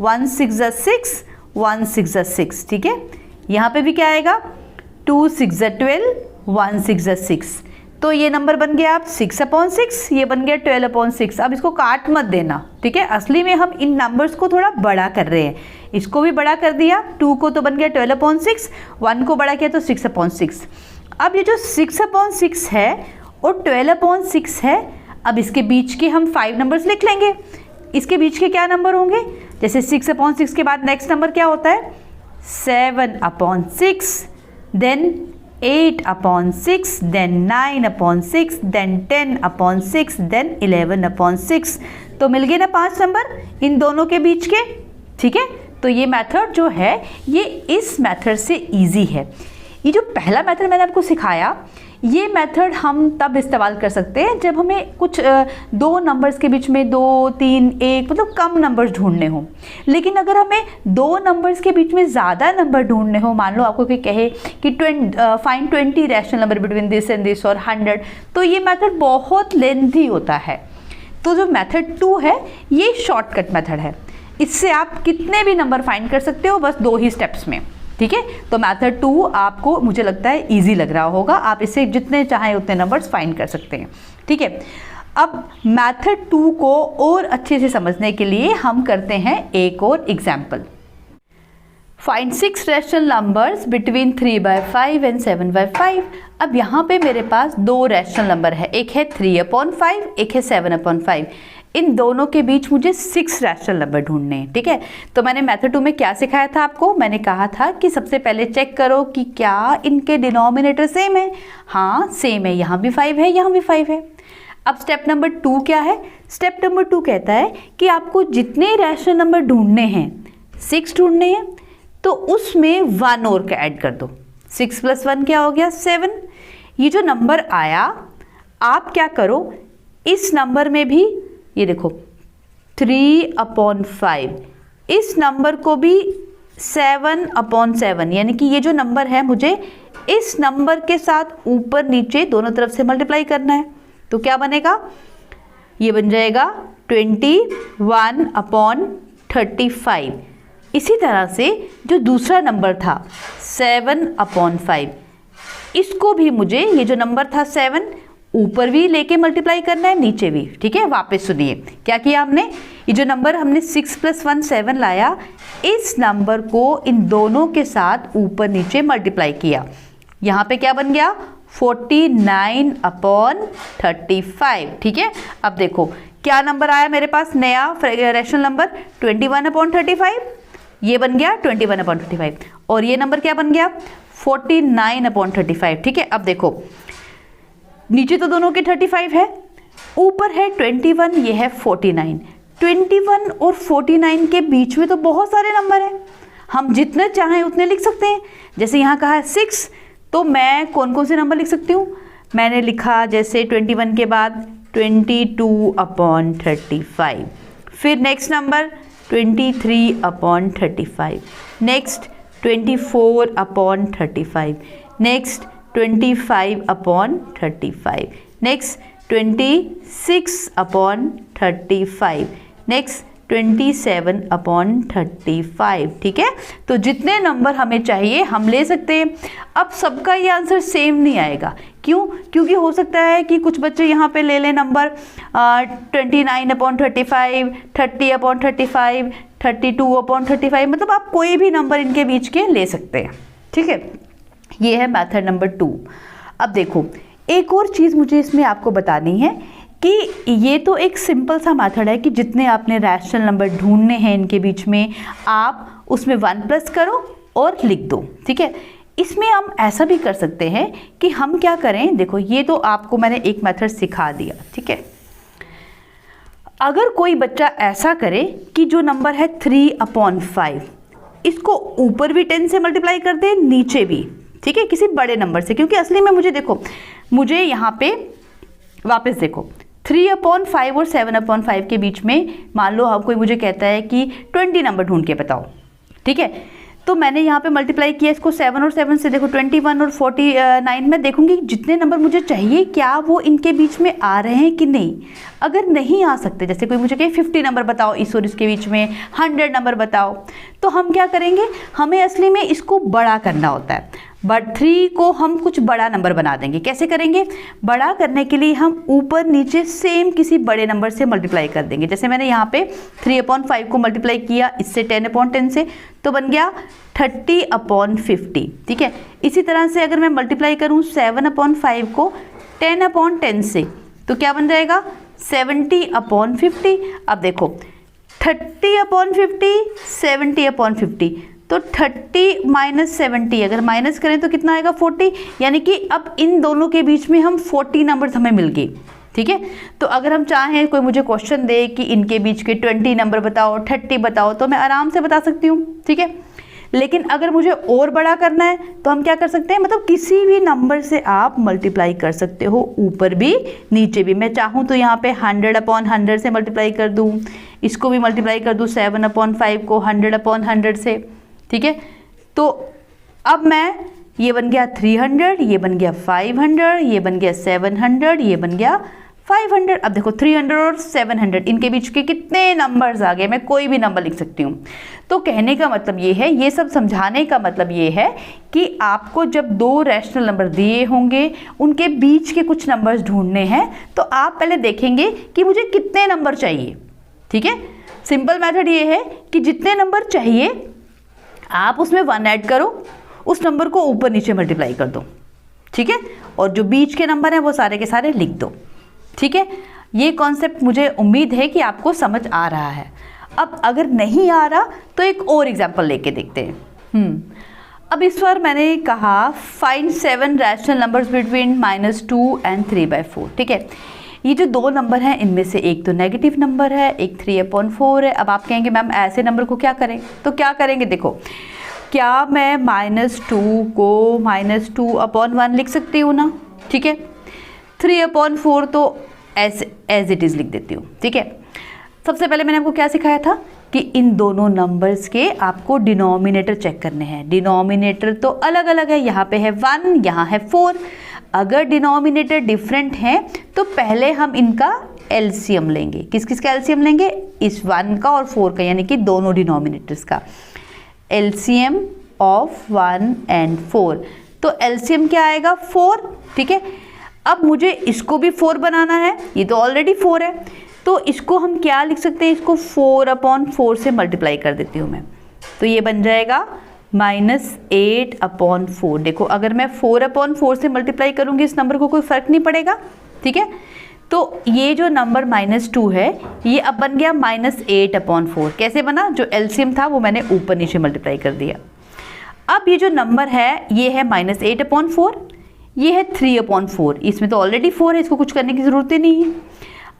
1 6 ज़ा 6, 1 6 ज़ा 6, ठीक है। यहाँ पे भी क्या आएगा, 2 6 ज़ा 12, 1 6 ज़ा 6। तो ये नंबर बन गया आप 6/6, ये बन गया 12/6। अब इसको काट मत देना, ठीक है। असली में हम इन नंबर्स को थोड़ा बड़ा कर रहे हैं, इसको भी बड़ा कर दिया, 2 को तो बन गया 12/6, 1 को बड़ा किया तो 6/6। अब ये जो 6/6 है और 12/6 है। अब इसके बीच के हम 5 नंबर्स लिख लेंगे। इसके बीच के क्या नंबर होंगे, जैसे 6/6 के बाद नेक्स्ट नंबर क्या होता है 7/6, देन 8/6, देन 9/6, देन 10/6, देन 11/6। तो मिल गए ना 5 नंबर इन दोनों के बीच के। ठीक है, तो ये मेथड जो है ये इस मेथड से इजी है। ये जो पहला मेथड मैंने आपको सिखाया, ये मेथड हम तब इस्तेमाल कर सकते हैं जब हमें कुछ दो नंबर्स के बीच में 2, 3, 1 मतलब कम नंबर्स ढूंढने हो। लेकिन अगर हमें दो नंबर्स के बीच में ज़्यादा नंबर ढूंढने हो, मान लो आपको कोई कहे कि find 20 rational number between this and this और 100, तो ये मेथड बहुत लेंथी होता है। तो जो मेथड 2 है ये शॉर्टकट मेथड है, इससे आप कितने भी नंबर फाइंड कर सकते हो बस 2 ही स्टेप्स में। ठीक है, तो मेथड 2 आपको मुझे लगता है इजी लग रहा होगा, आप इससे जितने चाहें उतने नंबर्स फाइंड कर सकते हैं। ठीक है, अब मेथड 2 को और अच्छे से समझने के लिए हम करते हैं एक और example. Find 6 rational numbers between 3/5 and 7/5। अब यहाँ पे मेरे पास 2 रैशनल नंबर है, एक है 3/5, एक है 7/5। इन दोनों के बीच मुझे 6 रैशनल नंबर ढूंढने हैं। ठीक है, तो मैंने मेथड 2 में क्या सिखाया था आपको, मैंने कहा था कि सबसे पहले चेक करो कि क्या इनके डिनोमिनेटर सेम है। हाँ सेम है, यहाँ भी 5 है, यहाँ भी 5 है। अब स्टेप नंबर 2 क्या है, स्टेप नंबर 2 कहता है कि आपको जितने रैशनल नंबर ढूंढने हैं, 6 ढूंढने हैं, तो उसमें 1 और का ऐड कर दो। 6 + 1 क्या हो गया 7। ये जो नंबर आया, आप क्या करो इस नंबर में भी, ये देखो 3/5, इस नंबर को भी 7/7, यानी कि ये जो नंबर है मुझे इस नंबर के साथ ऊपर नीचे दोनों तरफ से मल्टीप्लाई करना है। तो क्या बनेगा, ये बन जाएगा 21/35। इसी तरह से जो दूसरा नंबर था 7/5, इसको भी मुझे ये जो नंबर था 7 ऊपर भी लेके मल्टीप्लाई करना है, नीचे भी। ठीक है, वापस सुनिए क्या किया हमने, ये जो नंबर हमने 6 + 1 7 लाया, इस नंबर को इन दोनों के साथ ऊपर नीचे मल्टीप्लाई किया। यहाँ पे क्या बन गया 49/35। ठीक है, अब देखो क्या नंबर आया मेरे पास नया रैशनल नंबर 21/35, ये बन गया 21/35, और ये नंबर क्या बन गया 49/35। ठीक है, अब देखो नीचे तो दोनों के 35 है, ऊपर है 21, ये है 49। 21 और 49 के बीच में तो बहुत सारे नंबर हैं, हम जितने चाहें उतने लिख सकते हैं। जैसे यहाँ कहा है 6, तो मैं कौन कौन से नंबर लिख सकती हूँ, मैंने लिखा जैसे 21 के बाद 22/35, फिर next number 23/35, next 24/35, next 25/35, next 26/35, next 27/35। ठीक है, तो जितने नंबर हमें चाहिए हम ले सकते हैं। अब सबका ये आंसर सेम नहीं आएगा, क्यों, क्योंकि हो सकता है कि कुछ बच्चे यहाँ पे ले लें नंबर 29/35, 30/35, 32/35, मतलब आप कोई भी नंबर इनके बीच के ले सकते हैं। ठीक है, ये है मेथड नंबर 2। अब देखो एक और चीज़ मुझे इसमें आपको बतानी है कि ये तो एक सिंपल सा मेथड है कि जितने आपने रैशनल नंबर ढूंढने हैं इनके बीच में आप उसमें 1 प्लस करो और लिख दो। ठीक है, इसमें हम ऐसा भी कर सकते हैं कि हम क्या करें, देखो ये तो आपको मैंने एक मेथड सिखा दिया। ठीक है, अगर कोई बच्चा ऐसा करे कि जो नंबर है 3/5, इसको ऊपर भी 10 से मल्टीप्लाई कर दे, नीचे भी। ठीक है, किसी बड़े नंबर से, क्योंकि असली में मुझे देखो, मुझे यहाँ पे वापस देखो 3/5 और 7/5 के बीच में मान लो कोई मुझे कहता है कि 20 नंबर ढूंढ के बताओ। ठीक है, तो मैंने यहाँ पे मल्टीप्लाई किया इसको 7 और 7 से, देखो 21 और 49 में देखूंगी जितने नंबर मुझे चाहिए क्या वो इनके बीच में आ रहे हैं कि नहीं। अगर नहीं आ सकते, जैसे कोई मुझे कहे 50 नंबर बताओ इस और इसके बीच में, 100 नंबर बताओ, तो हम क्या करेंगे, हमें असली में इसको बड़ा करना होता है। बट 3 को हम कुछ बड़ा नंबर बना देंगे। कैसे करेंगे, बड़ा करने के लिए हम ऊपर नीचे सेम किसी बड़े नंबर से मल्टीप्लाई कर देंगे। जैसे मैंने यहाँ पे 3/5 को मल्टीप्लाई किया इससे 10/10 से, तो बन गया 30/50। ठीक है, इसी तरह से अगर मैं मल्टीप्लाई करूँ 7/5 को 10/10 से, तो क्या बन जाएगा 70/50। अब देखो 30/50, 70/50, तो 30 - 70 अगर माइनस करें तो कितना आएगा 40, यानी कि अब इन दोनों के बीच में हम 40 नंबर्स हमें मिल गए। ठीक है, तो अगर हम चाहें कोई मुझे क्वेश्चन दे कि इनके बीच के 20 नंबर बताओ, 30 बताओ, तो मैं आराम से बता सकती हूँ। ठीक है, लेकिन अगर मुझे और बड़ा करना है तो हम क्या कर सकते हैं, मतलब किसी भी नंबर से आप मल्टीप्लाई कर सकते हो, ऊपर भी नीचे भी। मैं चाहूँ तो यहाँ पे 100/100 से मल्टीप्लाई कर दूँ, इसको भी मल्टीप्लाई कर दूँ 7/5 को 100/100 से। ठीक है, तो अब मैं, ये बन गया 300, ये बन गया 500, ये बन गया 700, ये बन गया 500। अब देखो 300 और 700 इनके बीच के कितने नंबर्स आ गए, मैं कोई भी नंबर लिख सकती हूँ। तो कहने का मतलब ये है, ये सब समझाने का मतलब ये है कि आपको जब दो रैशनल नंबर दिए होंगे, उनके बीच के कुछ नंबर्स ढूंढने हैं, तो आप पहले देखेंगे कि मुझे कितने नंबर चाहिए। ठीक है, सिंपल मेथड ये है कि जितने नंबर चाहिए आप उसमें 1 ऐड करो, उस नंबर को ऊपर नीचे मल्टीप्लाई कर दो। ठीक है, और जो बीच के नंबर हैं वो सारे के सारे लिख दो। ठीक है, ये कॉन्सेप्ट मुझे उम्मीद है कि आपको समझ आ रहा है। अब अगर नहीं आ रहा तो एक और एग्जांपल लेके देखते हैं। अब इस बार मैंने कहा find 7 rational numbers between -2 and 3/4। ठीक है, ये जो दो नंबर हैं इनमें से एक तो नेगेटिव नंबर है, एक 3/4 है। अब आप कहेंगे मैम ऐसे नंबर को क्या करें, तो क्या करेंगे, देखो क्या मैं -2 को -2/1 लिख सकती हूँ ना। ठीक है, 3/4 तो एज इट इज़ लिख देती हूँ। ठीक है, सबसे पहले मैंने आपको क्या सिखाया था कि इन दोनों नंबर्स के आपको डिनोमिनेटर चेक करने हैं। डिनोमिनेटर तो अलग अलग है, यहाँ पे है 1, यहाँ है 4। अगर डिनोमिनेटर डिफरेंट हैं तो पहले हम इनका एलसीएम लेंगे। किस किस का एलसीएम लेंगे, इस 1 का और 4 का, यानी कि दोनों डिनोमिनेटर्स का एलसीएम ऑफ 1 and 4। तो एलसीएम क्या आएगा 4। ठीक है, अब मुझे इसको भी 4 बनाना है, ये तो ऑलरेडी 4 है, तो इसको हम क्या लिख सकते हैं, इसको 4/4 से मल्टीप्लाई कर देती हूँ मैं, तो ये बन जाएगा -8/4। देखो अगर मैं 4/4 से मल्टीप्लाई करूँगी इस नंबर को कोई फ़र्क नहीं पड़ेगा। ठीक है, तो ये जो नंबर -2 है ये अब बन गया -8/4। कैसे बना, जो एलसीएम था वो मैंने ऊपर नीचे मल्टीप्लाई कर दिया। अब ये जो नंबर है ये है -8/4, ये है 3/4, इसमें तो ऑलरेडी 4 है, इसको कुछ करने की ज़रूरत ही नहीं है।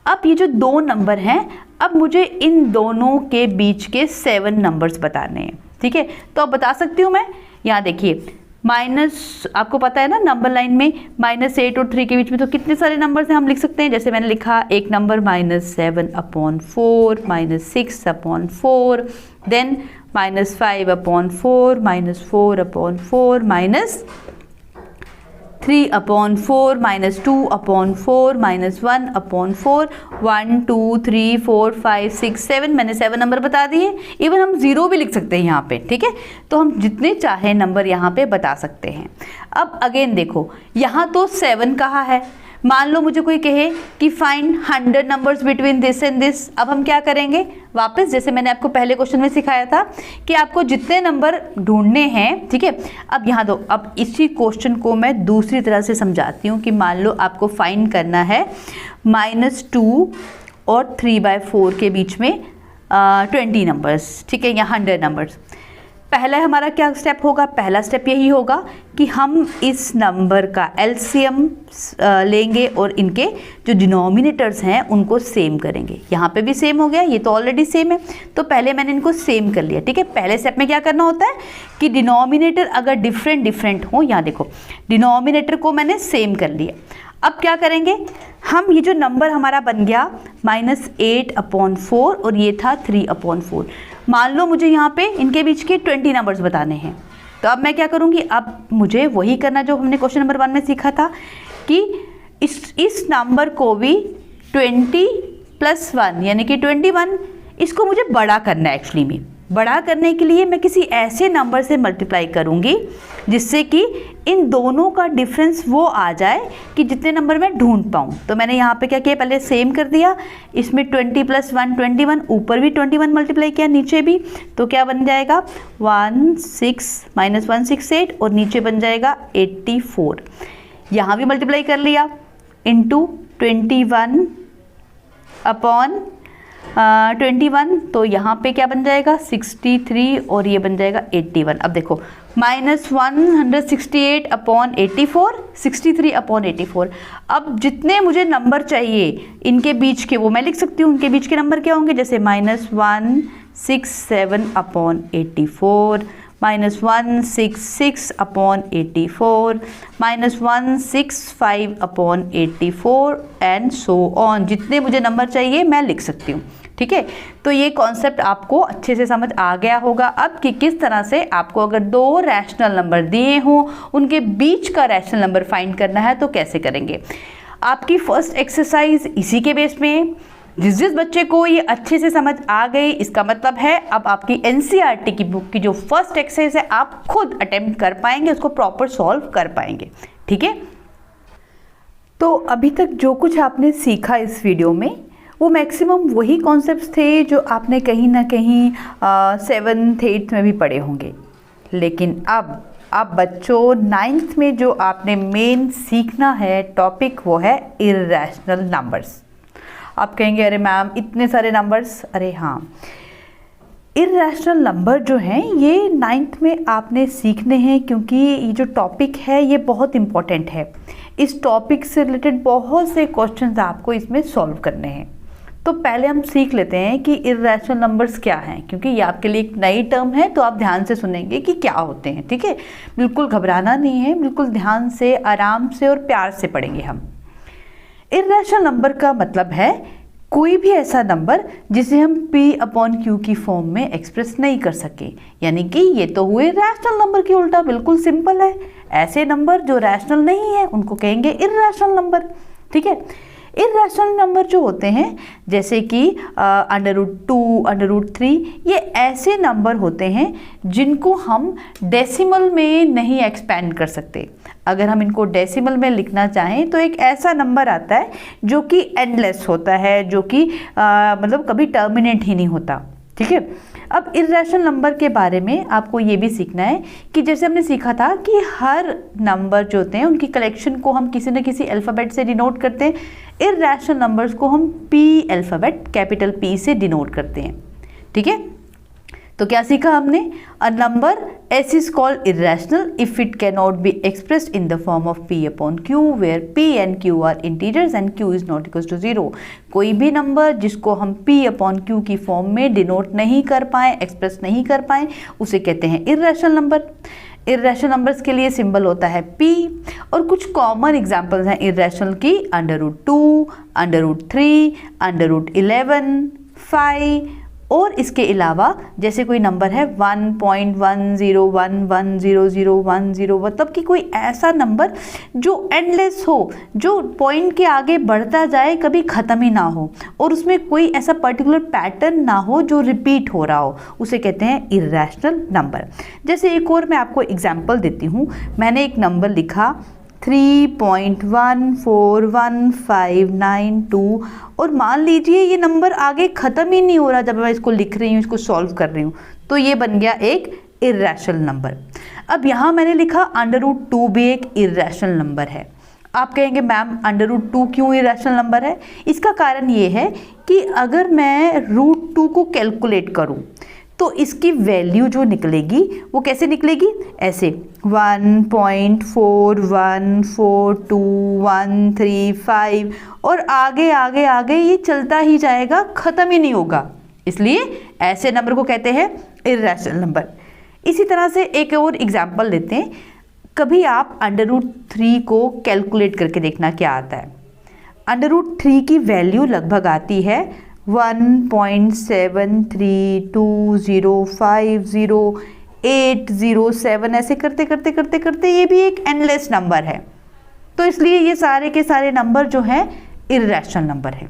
अब ये जो दो नंबर हैं, अब मुझे इन दोनों के बीच के 7 नंबर्स बताने हैं। ठीक है, तो अब बता सकती हूँ मैं, यहाँ देखिए आपको पता है ना नंबर लाइन में -8 और 3 के बीच में तो कितने सारे नंबर्स हैं हम लिख सकते हैं। जैसे मैंने लिखा एक नंबर -7/4, -6/4, देन -5/4, -4/4, -3/4, -2/4, -1/4, 1 2 3 4 5 6 7, मैंने 7 नंबर बता दिए। इवन हम 0 भी लिख सकते हैं यहाँ पे। ठीक है, तो हम जितने चाहे नंबर यहाँ पे बता सकते हैं। अब अगेन देखो यहाँ तो 7 कहा है, मान लो मुझे कोई कहे कि find 100 numbers between this and this. अब हम क्या करेंगे, वापस जैसे मैंने आपको पहले क्वेश्चन में सिखाया था कि आपको जितने नंबर ढूंढने हैं। ठीक है, अब यहाँ दो, अब इसी क्वेश्चन को मैं दूसरी तरह से समझाती हूँ कि मान लो आपको फाइंड करना है -2 और 3/4 के बीच में 20 नंबर्स। ठीक है, या 100 नंबर्स। पहला हमारा क्या स्टेप होगा, पहला स्टेप यही होगा कि हम इस नंबर का एलसीएम लेंगे और इनके जो डिनोमिनेटर्स हैं उनको सेम करेंगे। यहाँ पे भी सेम हो गया, ये तो ऑलरेडी सेम है, तो पहले मैंने इनको सेम कर लिया। ठीक है, पहले स्टेप में क्या करना होता है कि डिनोमिनेटर अगर डिफरेंट हो, यहाँ देखो डिनोमिनेटर को मैंने सेम कर लिया। अब क्या करेंगे हम, ये जो नंबर हमारा बन गया -8/4 और ये था 3/4, मान लो मुझे यहाँ पे इनके बीच के 20 नंबर्स बताने हैं। तो अब मैं क्या करूँगी, अब मुझे वही करना जो हमने क्वेश्चन नंबर 1 में सीखा था कि इस नंबर को भी 20 + 1 यानी कि 21, इसको मुझे बड़ा करना है। एक्चुअली में बड़ा करने के लिए मैं किसी ऐसे नंबर से मल्टीप्लाई करूँगी जिससे कि इन दोनों का डिफरेंस वो आ जाए कि जितने नंबर मैं ढूंढ पाऊँ। तो मैंने यहाँ पे क्या किया, पहले सेम कर दिया, इसमें 20 + 1 21, ऊपर भी 21 मल्टीप्लाई किया, नीचे भी, तो क्या बन जाएगा 16 -1 6 8 और नीचे बन जाएगा 84। यहाँ भी मल्टीप्लाई कर लिया, इंटू 21 अपॉन 21, तो यहाँ पे क्या बन जाएगा 63 और ये बन जाएगा 81। अब देखो -168 अपॉन 84, 63 अपॉन 84। अब जितने मुझे नंबर चाहिए इनके बीच के वो मैं लिख सकती हूँ। इनके बीच के नंबर क्या होंगे, जैसे -167 upon 84, -166 upon 84, -165 upon 84 and so on. जितने मुझे नंबर चाहिए मैं लिख सकती हूँ। ठीक है, तो ये कॉन्सेप्ट आपको अच्छे से समझ आ गया होगा अब कि किस तरह से आपको अगर दो रैशनल नंबर दिए हों उनके बीच का रैशनल नंबर फाइंड करना है तो कैसे करेंगे। आपकी फर्स्ट एक्सरसाइज इसी के बेस में। जिस बच्चे को ये अच्छे से समझ आ गई, इसका मतलब है अब आपकी एनसीईआरटी की बुक की जो फर्स्ट एक्सरसाइज है आप खुद अटेम्प्ट कर पाएंगे, उसको प्रॉपर सॉल्व कर पाएंगे। ठीक है, तो अभी तक जो कुछ आपने सीखा इस वीडियो में वो मैक्सिमम वही कॉन्सेप्ट्स थे जो आपने कहीं ना कहीं 7th 8th में भी पढ़े होंगे। लेकिन अब बच्चों 9th में जो आपने मेन सीखना है टॉपिक वो है इर्रेशनल नंबर्स। आप कहेंगे अरे मैम इतने सारे नंबर्स, अरे हाँ, इर्रेशनल नंबर जो हैं ये 9th में आपने सीखने हैं क्योंकि ये जो टॉपिक है ये बहुत इम्पॉर्टेंट है। इस टॉपिक से रिलेटेड बहुत से क्वेश्चंस आपको इसमें सॉल्व करने हैं। तो पहले हम सीख लेते हैं कि इर्रेशनल नंबर्स क्या हैं, क्योंकि ये आपके लिए एक नई टर्म है तो आप ध्यान से सुनेंगे कि क्या होते हैं। ठीक है, बिल्कुल घबराना नहीं है, बिल्कुल ध्यान से आराम से और प्यार से पढ़ेंगे हम। इर्रेशनल नंबर का मतलब है कोई भी ऐसा नंबर जिसे हम P/Q की फॉर्म में एक्सप्रेस नहीं कर सके, यानी कि ये तो हुए रैशनल नंबर की उल्टा। बिल्कुल सिंपल है, ऐसे नंबर जो रैशनल नहीं है उनको कहेंगे इर्रेशनल नंबर। ठीक है, इर्रेशनल नंबर जो होते हैं जैसे कि √2, √3, ये ऐसे नंबर होते हैं जिनको हम डेसिमल में नहीं एक्सपेंड कर सकते। अगर हम इनको डेसिमल में लिखना चाहें तो एक ऐसा नंबर आता है जो कि एंडलेस होता है, जो कि मतलब कभी टर्मिनेट ही नहीं होता। ठीक है, अब इर्रेशनल नंबर के बारे में आपको ये भी सीखना है कि जैसे हमने सीखा था कि हर नंबर जो होते हैं उनकी कलेक्शन को हम किसी न किसी अल्फ़ाबेट से डिनोट करते हैं। इर्रेशनल नंबर्स को हम P अल्फ़ाबेट, कैपिटल P से डिनोट करते हैं। ठीक है, तो क्या सीखा हमने, a number S is called irrational if it can not be expressed in the form of P/Q where P and Q are integers and Q is not equal to 0। कोई भी नंबर जिसको हम P/Q की form में denote नहीं कर पाए, express नहीं कर पाए, उसे कहते हैं इर्रेशनल नंबर। इर्रेशनल नंबर्स के लिए सिंबल होता है P, और कुछ कॉमन एग्जांपल्स हैं इर्रेशनल की, √2, √3, √11, 5, और इसके अलावा जैसे कोई नंबर है 1.10110010, मतलब कि कोई ऐसा नंबर जो एंडलेस हो, जो पॉइंट के आगे बढ़ता जाए, कभी ख़त्म ही ना हो, और उसमें कोई ऐसा पर्टिकुलर पैटर्न ना हो जो रिपीट हो रहा हो, उसे कहते हैं इर्रेशनल नंबर। जैसे एक और मैं आपको एग्जांपल देती हूँ। मैंने एक नंबर लिखा 3.141592, और मान लीजिए ये नंबर आगे ख़त्म ही नहीं हो रहा जब मैं इसको लिख रही हूँ, इसको सॉल्व कर रही हूँ, तो ये बन गया एक इर्रेशनल नंबर। अब यहाँ मैंने लिखा √2 भी एक इर्रेशनल नंबर है। आप कहेंगे मैम √2 क्यों इर्रेशनल नंबर है? इसका कारण ये है कि अगर मैं √2 को कैलकुलेट करूँ तो इसकी वैल्यू जो निकलेगी वो कैसे निकलेगी, ऐसे 1.414213 और आगे आगे आगे ये चलता ही जाएगा, ख़त्म ही नहीं होगा। इसलिए ऐसे नंबर को कहते हैं इर्रेशनल नंबर। इसी तरह से एक और एग्जांपल लेते हैं। कभी आप √3 को कैलकुलेट करके देखना क्या आता है। √3 की वैल्यू लगभग आती है 1.7320500807, ऐसे करते करते करते करते ये भी एक एंडलेस नंबर है। तो इसलिए ये सारे के सारे नंबर जो हैं इर्रेशनल नंबर हैं।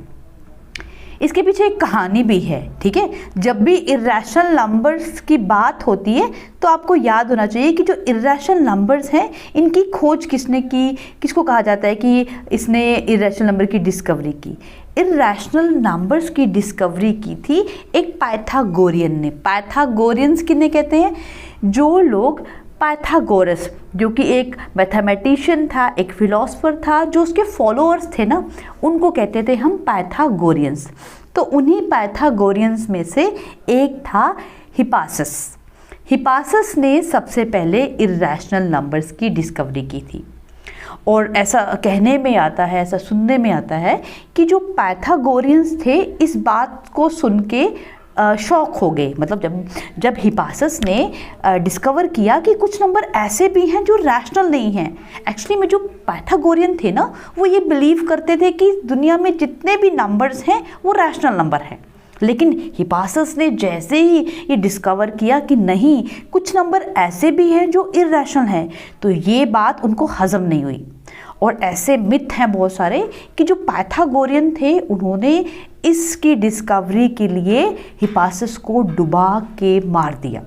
इसके पीछे एक कहानी भी है। ठीक है, जब भी इर्रेशनल नंबर्स की बात होती है तो आपको याद होना चाहिए कि जो इर्रेशनल नंबर्स हैं इनकी खोज किसने की, किसको कहा जाता है कि इसने इर्रेशनल नंबर की डिस्कवरी की। इर्रेशनल नंबर्स की डिस्कवरी की थी एक पाइथागोरियन ने। पाइथागोरियंस किन्हें कहते हैं? जो लोग पाइथागोरस जो कि एक मैथमेटिशियन था, एक फिलोसफर था, जो उसके फॉलोअर्स थे ना, उनको कहते थे हम पाइथागोरियंस। तो उन्हीं पाइथागोरियंस में से एक था हिपासस। हिपासस ने सबसे पहले इर्रेशनल नंबर्स की डिस्कवरी की थी। और ऐसा कहने में आता है, ऐसा सुनने में आता है कि जो पाइथागोरियंस थे इस बात को सुन के शॉक हो गए। मतलब जब हिपासस ने डिस्कवर किया कि कुछ नंबर ऐसे भी हैं जो रैशनल नहीं हैं। एक्चुअली में जो पाइथागोरियन थे ना, वो ये बिलीव करते थे कि दुनिया में जितने भी नंबर्स हैं वो रैशनल नंबर हैं। लेकिन हिपासस ने जैसे ही ये डिस्कवर किया कि नहीं, कुछ नंबर ऐसे भी हैं जो इर्रेशनल हैं, तो ये बात उनको हजम नहीं हुई। और ऐसे मिथ हैं बहुत सारे कि जो पाइथागोरियन थे उन्होंने इसकी डिस्कवरी के लिए हिपासस को डुबा के मार दिया।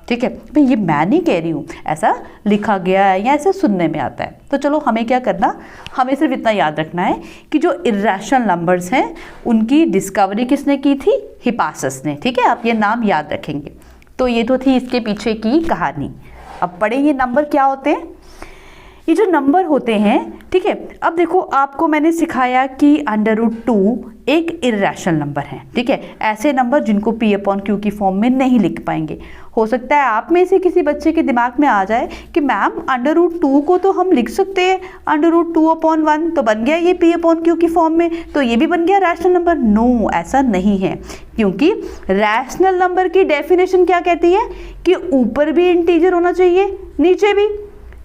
ठीक है भाई, ये मैं नहीं कह रही हूँ, ऐसा लिखा गया है या ऐसे सुनने में आता है। तो चलो हमें क्या करना, हमें सिर्फ इतना याद रखना है कि जो इर्रेशनल नंबर्स हैं उनकी डिस्कवरी किसने की थी? हिपासस ने। ठीक है, आप ये नाम याद रखेंगे। तो ये तो थी इसके पीछे की कहानी। अब पढ़ें ये नंबर क्या होते हैं। ये जो नंबर होते हैं, ठीक है, अब देखो आपको मैंने सिखाया कि √2 एक इर्रेशनल नंबर है। ठीक है, ऐसे नंबर जिनको P/Q की फॉर्म में नहीं लिख पाएंगे। हो सकता है आप में से किसी बच्चे के दिमाग में आ जाए कि मैम √2 को तो हम लिख सकते हैं, √2/1 तो बन गया ये P/Q की फॉर्म में, तो ये भी बन गया रैशनल नंबर। नो, ऐसा नहीं है, क्योंकि रैशनल नंबर की डेफिनेशन क्या कहती है कि ऊपर भी इंटीजर होना चाहिए, नीचे भी।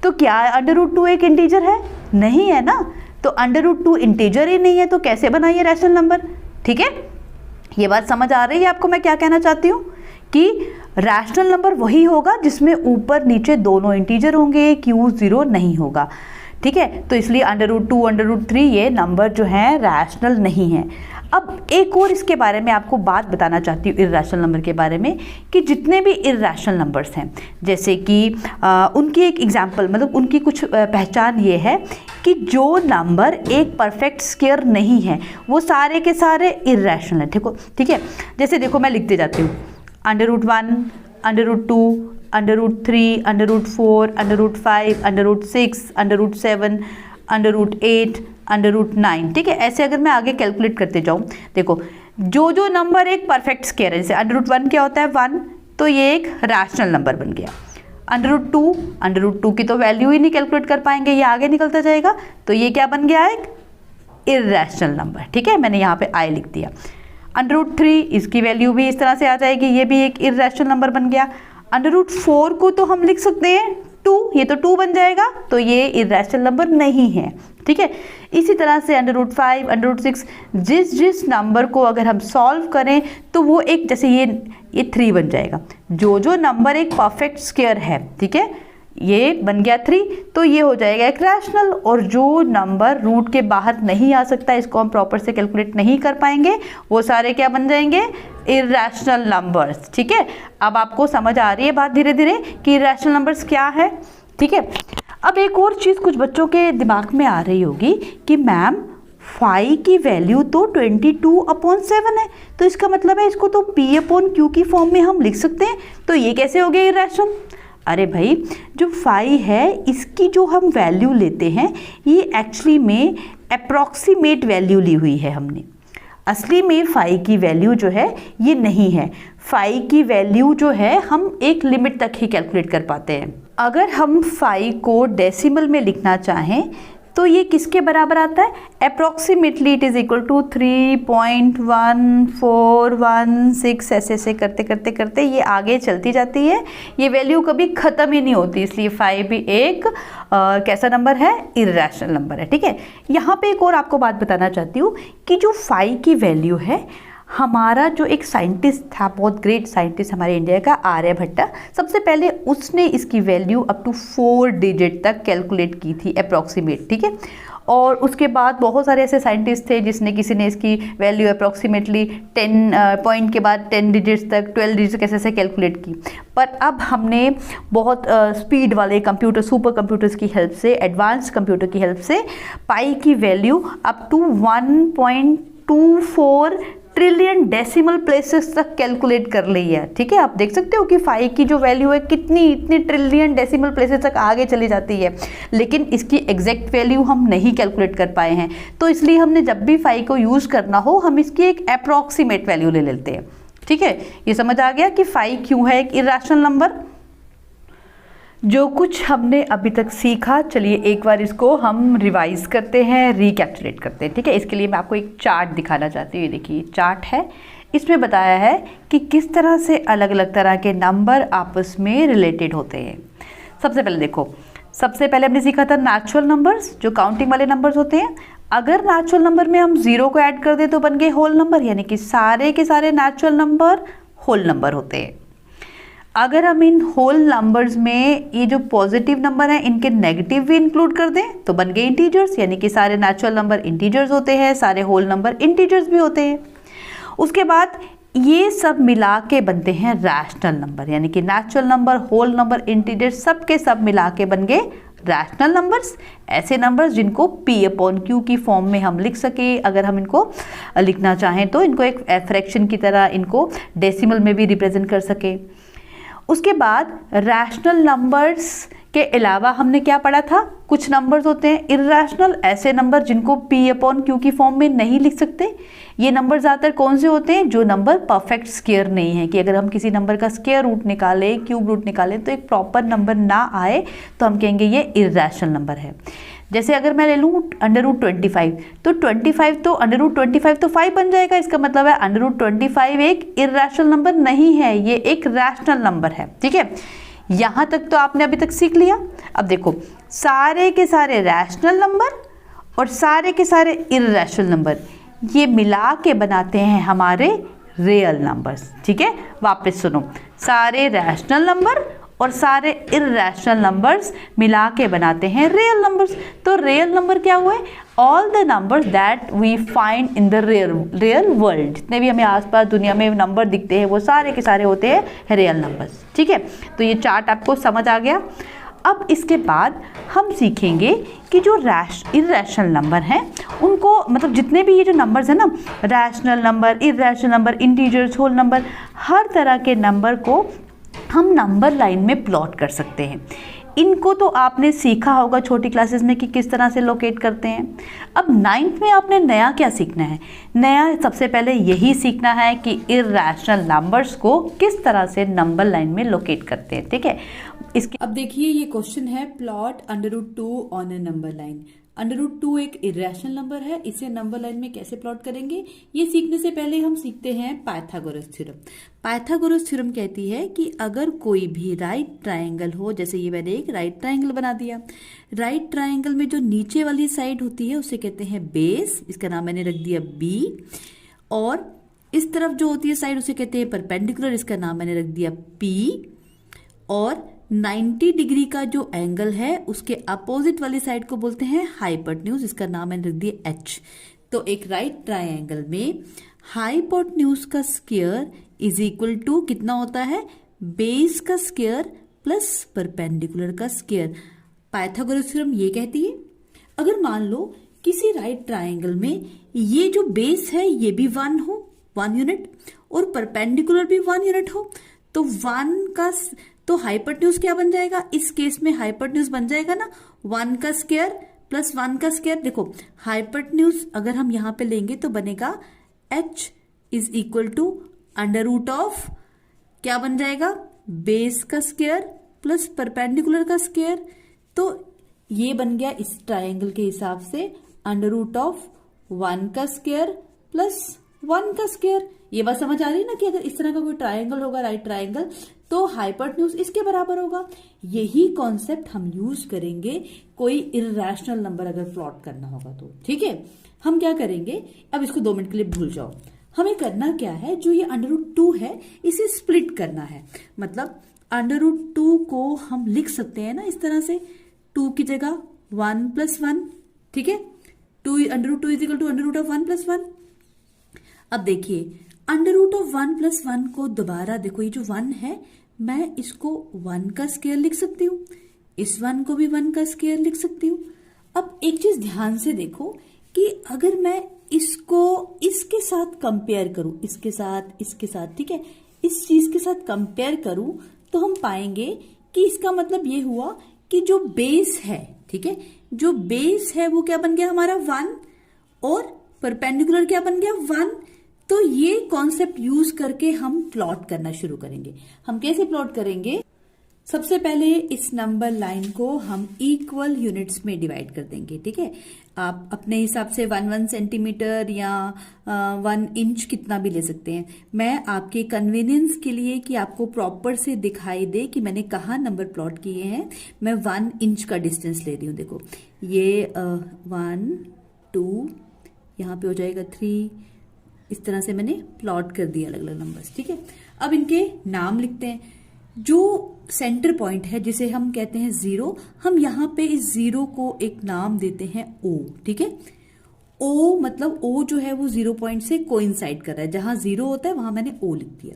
तो क्या √2 एक इंटीजर है? नहीं है ना। तो √2 इंटीजर ही नहीं है तो कैसे बनाइए रैशनल नंबर? ठीक है, ये बात समझ आ रही है आपको मैं क्या कहना चाहती हूँ कि रैशनल नंबर वही होगा जिसमें ऊपर नीचे दोनों इंटीजर होंगे, Q 0 नहीं होगा। ठीक है, तो इसलिए √2 √3 ये नंबर जो है रैशनल नहीं है। अब एक और इसके बारे में आपको बात बताना चाहती हूँ इर्रेशनल नंबर के बारे में, कि जितने भी इर्रेशनल नंबर्स हैं, जैसे कि उनकी एक एग्जांपल, मतलब उनकी कुछ पहचान ये है कि जो नंबर एक परफेक्ट स्क्वायर नहीं है वो सारे के सारे इर्रेशनल हैं। ठीक है, जैसे देखो मैं लिखते जाती हूँ √1 √2 √3 √4 √5 √6 √7 √8 √9। ठीक है, ऐसे अगर मैं आगे कैलकुलेट करते जाऊँ, देखो जो नंबर एक परफेक्ट स्क्वायर है, जैसे √1 क्या होता है 1, तो ये एक रैशनल नंबर बन गया। √2 की तो वैल्यू ही नहीं कैलकुलेट कर पाएंगे, ये आगे निकलता जाएगा, तो ये क्या बन गया? एक इर्रेशनल नंबर। ठीक है, मैंने यहाँ पे I लिख दिया। √3 इसकी वैल्यू भी इस तरह से आ जाएगी, ये भी एक इर्रेशनल नंबर बन गया। √4 को तो हम लिख सकते हैं 2, ये तो 2 बन जाएगा, तो ये इर्रेशनल नंबर नहीं है। ठीक है, इसी तरह से √5 √6 जिस नंबर को अगर हम सॉल्व करें तो वो एक, जैसे ये 3 बन जाएगा। जो नंबर एक परफेक्ट स्क्वायर है, ठीक है, ये बन गया 3, तो ये हो जाएगा एक रैशनल। और जो नंबर रूट के बाहर नहीं आ सकता, इसको हम प्रॉपर से कैलकुलेट नहीं कर पाएंगे, वो सारे क्या बन जाएंगे? Irrational numbers. ठीक है, अब आपको समझ आ रही है बात धीरे धीरे कि इर्रेशनल नंबर्स क्या है। ठीक है, अब एक और चीज़ कुछ बच्चों के दिमाग में आ रही होगी कि मैम फाई की वैल्यू तो 22/7 है, तो इसका मतलब है इसको तो P/Q की फॉर्म में हम लिख सकते हैं, तो ये कैसे हो गया इर्रेशनल? अरे भाई, जो फाई है इसकी जो हम वैल्यू लेते हैं ये एक्चुअली में अप्रॉक्सीमेट वैल्यू ली हुई है हमने। असली में फाई की वैल्यू जो है ये नहीं है। फाई की वैल्यू जो है हम एक लिमिट तक ही कैलकुलेट कर पाते हैं। अगर हम फाई को डेसिमल में लिखना चाहें तो ये किसके बराबर आता है? Approximately it is equal to 3.1416। ऐसे करते करते करते ये आगे चलती जाती है, ये वैल्यू कभी ख़त्म ही नहीं होती, इसलिए 5 भी एक कैसा नंबर है? इर्रेशनल नंबर है। ठीक है, यहाँ पे एक और आपको बात बताना चाहती हूँ कि जो 5 की वैल्यू है, हमारा जो एक साइंटिस्ट था, बहुत ग्रेट साइंटिस्ट हमारे इंडिया का, आर्यभट्टा, सबसे पहले उसने इसकी वैल्यू अप टू 4 डिजिट तक कैलकुलेट की थी अप्रॉक्सीमेट। ठीक है, और उसके बाद बहुत सारे ऐसे साइंटिस्ट थे जिसने किसी ने इसकी वैल्यू अप्रॉक्सीमेटली 10 पॉइंट के बाद 10 डिजिट्स तक, 12 डिजिट्स तक ऐसे कैलकुलेट की। पर अब हमने बहुत स्पीड वाले कंप्यूटर, सुपर कंप्यूटर्स की हेल्प से, एडवांस कंप्यूटर की हेल्प से पाई की value up to 1.24 trillion decimal places तक कैलकुलेट कर ली है। ठीक है, आप देख सकते हो कि 5 की जो वैल्यू है इतनी ट्रिलियन डेसिमल प्लेसेस तक आगे चली जाती है, लेकिन इसकी एग्जैक्ट वैल्यू हम नहीं कैलकुलेट कर पाए हैं। तो इसलिए हमने जब भी 5 को यूज़ करना हो हम इसकी एक अप्रॉक्सीमेट वैल्यू ले लेते हैं। ठीक है, ये समझ आ गया कि 5 क्यों है एक इरेशनल नंबर। जो कुछ हमने अभी तक सीखा, चलिए एक बार इसको हम रिवाइज करते हैं, रिकैप्चुलेट करते हैं। ठीक है, इसके लिए मैं आपको एक चार्ट दिखाना चाहती हूँ। ये देखिए चार्ट है, इसमें बताया है कि किस तरह से अलग अलग तरह के नंबर आपस में रिलेटेड होते हैं। सबसे पहले देखो, सबसे पहले हमने सीखा था नेचुरल नंबर्स, जो काउंटिंग वाले नंबर्स होते हैं। अगर नेचुरल नंबर में हम 0 को ऐड कर दें तो बन गए होल नंबर, यानी कि सारे के सारे नेचुरल नंबर होल नंबर होते हैं। अगर हम इन होल नंबर्स में ये जो पॉजिटिव नंबर हैं इनके नेगेटिव भी इंक्लूड कर दें तो बन गए इंटीजर्स, यानी कि सारे नेचुरल नंबर इंटीजर्स होते हैं, सारे होल नंबर इंटीजर्स भी होते हैं। उसके बाद ये सब मिला के बनते हैं रैशनल नंबर, यानी कि natural number, whole number, integers सब के सब मिला के बन गए रैशनल नंबर्स। ऐसे नंबर्स जिनको P/Q की फॉर्म में हम लिख सके, अगर हम इनको लिखना चाहें तो इनको एक फ्रैक्शन की तरह इनको डेसिमल में भी रिप्रेजेंट कर सके। उसके बाद रैशनल नंबर्स के अलावा हमने क्या पढ़ा था, कुछ नंबर्स होते हैं इर्रेशनल, ऐसे नंबर जिनको P/Q की फॉर्म में नहीं लिख सकते। ये नंबर ज़्यादातर कौन से होते हैं, जो नंबर परफेक्ट स्क्वायर नहीं है, कि अगर हम किसी नंबर का स्क्वायर रूट निकालें, क्यूब रूट निकालें तो एक प्रॉपर नंबर ना आए तो हम कहेंगे ये इर्रेशनल नंबर है। जैसे अगर मैं ले लूँ √25, तो 25 तो √25 तो 5 बन जाएगा, इसका मतलब है √25 एक इर्रेशनल नंबर नहीं है, ये एक रैशनल नंबर है। ठीक है, यहाँ तक तो आपने अभी तक सीख लिया। अब देखो, सारे के सारे रैशनल नंबर और सारे के सारे इर्रेशनल नंबर ये मिला के बनाते हैं हमारे रियल नंबर्स। ठीक है, वापस सुनो, सारे रैशनल नंबर और सारे इर्रेशनल नंबर्स मिला के बनाते हैं रियल नंबर्स। तो रियल नंबर क्या हुए, all the numbers that we find in the real world. जितने भी हमें आसपास दुनिया में नंबर दिखते हैं वो सारे के सारे होते हैं रियल नंबर्स। ठीक है, तो ये चार्ट आपको समझ आ गया। अब इसके बाद हम सीखेंगे कि जो इर्रेशनल नंबर हैं उनको, मतलब जितने भी ये जो नंबर्स हैं ना, rational number, irrational number, integers, whole number, हर तरह के नंबर को हम नंबर लाइन में प्लॉट कर सकते हैं। इनको तो आपने सीखा होगा छोटी क्लासेस में कि किस तरह से लोकेट करते हैं। अब 9th में आपने नया क्या सीखना है, नया सबसे पहले यही सीखना है कि इर्रेशनल नंबर्स को किस तरह से नंबर लाइन में लोकेट करते हैं। ठीक है, इसके अब देखिए ये क्वेश्चन है, plot √2 on A number line. √2 एक इरेशनल नंबर है, इसे नंबर लाइन में कैसे प्लॉट करेंगे ये सीखने से पहले हम सीखते हैं पाइथागोरस थ्योरम। पाइथागोरस थ्योरम कहती है कि अगर कोई भी राइट ट्रायंगल हो, जैसे ये मैंने एक राइट ट्रायंगल बना दिया, राइट ट्रायंगल में जो नीचे वाली साइड होती है उसे कहते हैं बेस, इसका नाम मैंने रख दिया B, और इस तरफ जो होती है साइड उसे कहते हैं परपेंडिकुलर, इसका नाम मैंने रख दिया P, और 90 डिग्री का जो एंगल है उसके अपोजिट वाली साइड को बोलते हैं हाइपोटेन्यूज, इसका नाम मैंने रख दिया H। तो एक राइट ट्रायंगल में हाइपोटेन्यूज का स्क्वायर इज इक्वल टू कितना होता है, बेस का स्क्वायर प्लस परपेंडिकुलर का स्क्वायर। पाइथागोरस थ्योरम ये कहती है अगर मान लो किसी राइट ट्रायंगल में ये जो बेस है ये भी 1 हो, 1 यूनिट, और परपेंडिकुलर भी 1 यूनिट हो, तो 1 का तो हाइपोटेन्यूज क्या बन जाएगा, इस केस में हाइपोटेन्यूज बन जाएगा ना 1 का स्क्वायर प्लस 1 का स्क्वायर। देखो हाइपोटेन्यूज अगर हम यहां पे लेंगे तो बनेगा H इज इक्वल टू √, क्या बन जाएगा, बेस का स्क्वायर प्लस परपेंडिकुलर का स्क्वायर। तो ये बन गया इस ट्रायंगल के हिसाब से √1 का स्क्वायर प्लस 1 का स्क्वायर। ये बात समझ आ रही है ना कि अगर इस तरह का कोई ट्रायंगल होगा राइट ट्रायंगल तो हाइपोटेन्यूज इसके बराबर होगा। यही कॉन्सेप्ट हम यूज करेंगे कोई इर्रेशनल नंबर अगर प्लॉट करना होगा तो। ठीक है, हम क्या करेंगे, अब इसको 2 मिनट के लिए भूल जाओ। हमें करना क्या है, जो ये √2 है इसे स्प्लिट करना है। मतलब √2 को हम लिख सकते हैं ना इस तरह से, 2 की जगह 1 + 1। ठीक है, √2 इज इक्वल टू √1 + 1। अब देखिए √1 + 1 को दोबारा देखो, ये जो 1 है मैं इसको 1 का स्क्वायर लिख सकती हूँ, इस 1 को भी 1 का स्क्वायर लिख सकती हूँ। अब एक चीज ध्यान से देखो, कि अगर मैं इसको इसके साथ कंपेयर करूं, इसके साथ, ठीक है, इस चीज के साथ कंपेयर करूं, तो हम पाएंगे कि इसका मतलब ये हुआ कि जो बेस है, ठीक है, जो बेस है वो क्या बन गया हमारा 1 और परपेंडिकुलर क्या बन गया 1। तो ये कॉन्सेप्ट यूज करके हम प्लॉट करना शुरू करेंगे। हम कैसे प्लॉट करेंगे? सबसे पहले इस नंबर लाइन को हम इक्वल यूनिट्स में डिवाइड कर देंगे, ठीक है। आप अपने हिसाब से 1 सेंटीमीटर या 1 इंच कितना भी ले सकते हैं। मैं आपके कन्वीनियंस के लिए कि आपको प्रॉपर से दिखाई दे कि मैंने कहाँ नंबर प्लॉट किए हैं, मैं 1 इंच का डिस्टेंस ले रही हूँ। देखो ये 1 2 यहाँ पे हो जाएगा 3, इस तरह से मैंने प्लॉट कर दिया अलग अलग नंबर्स, ठीक है। अब इनके नाम लिखते हैं। जो सेंटर पॉइंट है जिसे हम कहते हैं 0, हम यहां पे इस 0 को एक नाम देते हैं O, ठीक है। O मतलब O जो है वो 0 पॉइंट से कोइंसाइड कर रहा है, जहां 0 होता है वहां मैंने O लिख दिया।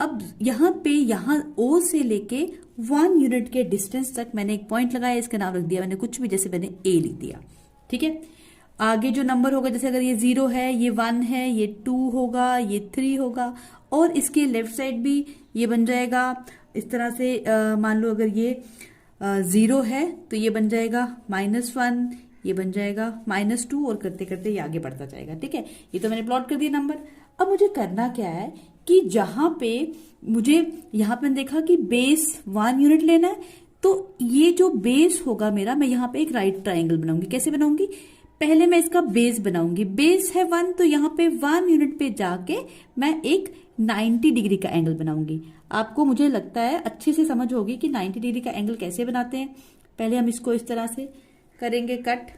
अब यहां पे O से लेके 1 यूनिट के डिस्टेंस तक मैंने एक पॉइंट लगाया, इसका नाम रख दिया मैंने कुछ भी, जैसे मैंने A लिख दिया, ठीक है। आगे जो नंबर होगा, जैसे अगर ये 0 है, ये 1 है, ये 2 होगा, ये 3 होगा, और इसके लेफ्ट साइड भी ये बन जाएगा इस तरह से। मान लो अगर ये 0 है तो ये बन जाएगा -1, ये बन जाएगा -2, और करते करते ये आगे बढ़ता जाएगा, ठीक है। ये तो मैंने प्लॉट कर दिया नंबर। अब मुझे करना क्या है कि जहां पे मुझे यहां पे देखा कि बेस 1 यूनिट लेना है, तो ये जो बेस होगा मेरा, मैं यहां पे एक राइट ट्राइंगल बनाऊंगी। कैसे बनाऊंगी? पहले मैं इसका बेस बनाऊंगी। बेस है 1, तो यहां पे 1 यूनिट पे जाके मैं एक 90 डिग्री का एंगल बनाऊंगी। आपको मुझे लगता है अच्छे से समझ होगी कि 90 डिग्री का एंगल कैसे बनाते हैं। पहले हम इसको इस तरह से करेंगे कट।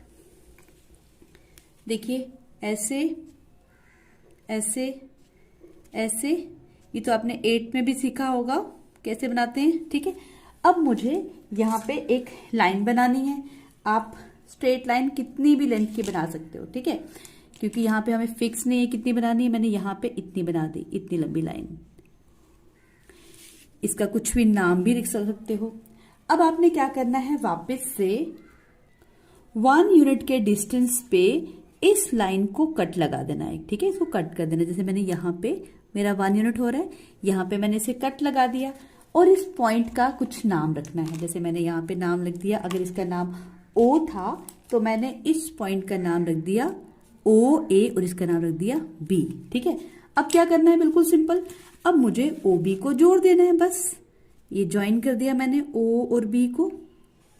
देखिए ऐसे ऐसे ऐसे, ये तो आपने 8 में भी सीखा होगा कैसे बनाते हैं, ठीक है। अब मुझे यहाँ पे एक लाइन बनानी है। आप स्ट्रेट लाइन कितनी भी लेंथ की बना सकते हो, ठीक है, क्योंकि यहाँ पे हमें फिक्स नहीं है कितनी बनानी है। मैंने यहाँ पे इतनी बना दी, इतनी लंबी लाइन। इसका कुछ भी नाम भी लिख सकते हो। अब आपने क्या करना है, वापस से 1 यूनिट के डिस्टेंस पे इस लाइन को कट लगा देना है, ठीक है। इसको कट कर देना, जैसे मैंने यहाँ पे मेरा 1 यूनिट हो रहा है, यहाँ पे मैंने इसे कट लगा दिया, और इस पॉइंट का कुछ नाम रखना है। जैसे मैंने यहाँ पे नाम लिख दिया, अगर इसका नाम O था तो मैंने इस पॉइंट का नाम रख दिया OA, और इसका नाम रख दिया B, ठीक है। अब क्या करना है, बिल्कुल सिंपल। अब मुझे OB को जोड़ देना है, बस ये ज्वाइन कर दिया मैंने O और B को,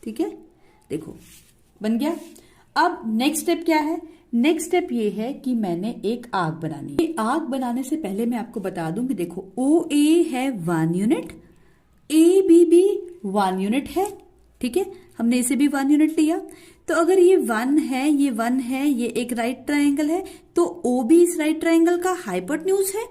ठीक है। देखो बन गया। अब नेक्स्ट स्टेप क्या है? नेक्स्ट स्टेप ये है कि मैंने एक आर्क बनानी है। आर्क बनाने से पहले मैं आपको बता दूं कि देखो OA है 1 यूनिट, AB भी 1 यूनिट है, ठीक है। हमने इसे भी 1 यूनिट लिया। तो अगर ये 1 है, ये 1 है, ये एक राइट ट्रायंगल है, तो OB इस राइट ट्रायंगल का हाइपोटेन्यूज है।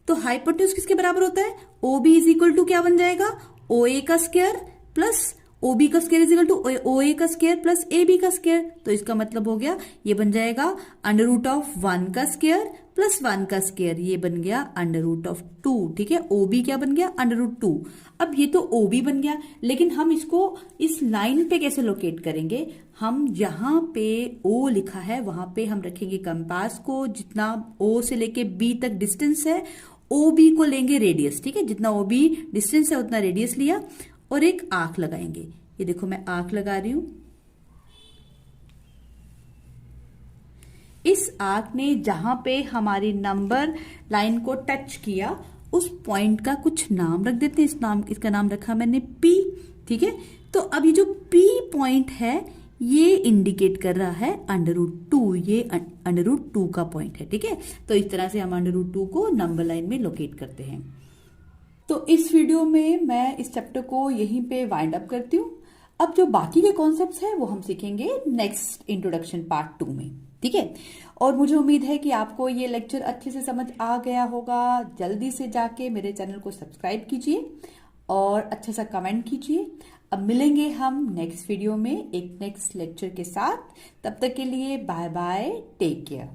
तो हाइपोटेन्यूज किसके बराबर होता है? OB इज इक्वल टू क्या बन जाएगा? OA का स्क्वायर प्लस OB का square is equal to OA का स्क्वायर प्लस AB का स्क्वायर। तो इसका मतलब हो गया, ये बन जाएगा √1 का स्क्वायर प्लस 1 का स्क्वायर, ये बन गया √2, ठीक है। OB क्या बन गया? √2। अब ये तो OB बन गया, लेकिन हम इसको इस लाइन पे कैसे लोकेट करेंगे? हम जहां पे O लिखा है वहां पे हम रखेंगे कंपास को। जितना O से लेके B तक डिस्टेंस है, OB को लेंगे रेडियस, ठीक है। जितना OB डिस्टेंस है उतना रेडियस लिया, और एक आर्क लगाएंगे। ये देखो मैं आर्क लगा रही हूं। इस आर्क ने जहां पे हमारी नंबर लाइन को टच किया, उस पॉइंट का कुछ नाम रख देते हैं। इसका नाम रखा मैंने P, ठीक है। तो अब ये जो P पॉइंट है ये इंडिकेट कर रहा है √2, ये √2 का पॉइंट है, ठीक है। तो इस तरह से हम √2 को नंबर लाइन में लोकेट करते हैं। तो इस वीडियो में मैं इस चैप्टर को यहीं पे वाइंड अप करती हूँ। अब जो बाकी के कॉन्सेप्ट्स हैं वो हम सीखेंगे नेक्स्ट इंट्रोडक्शन पार्ट 2 में, ठीक है। और मुझे उम्मीद है कि आपको ये लेक्चर अच्छे से समझ आ गया होगा। जल्दी से जाके मेरे चैनल को सब्सक्राइब कीजिए और अच्छा सा कमेंट कीजिए। अब मिलेंगे हम नेक्स्ट वीडियो में एक नेक्स्ट लेक्चर के साथ। तब तक के लिए बाय बाय, टेक केयर।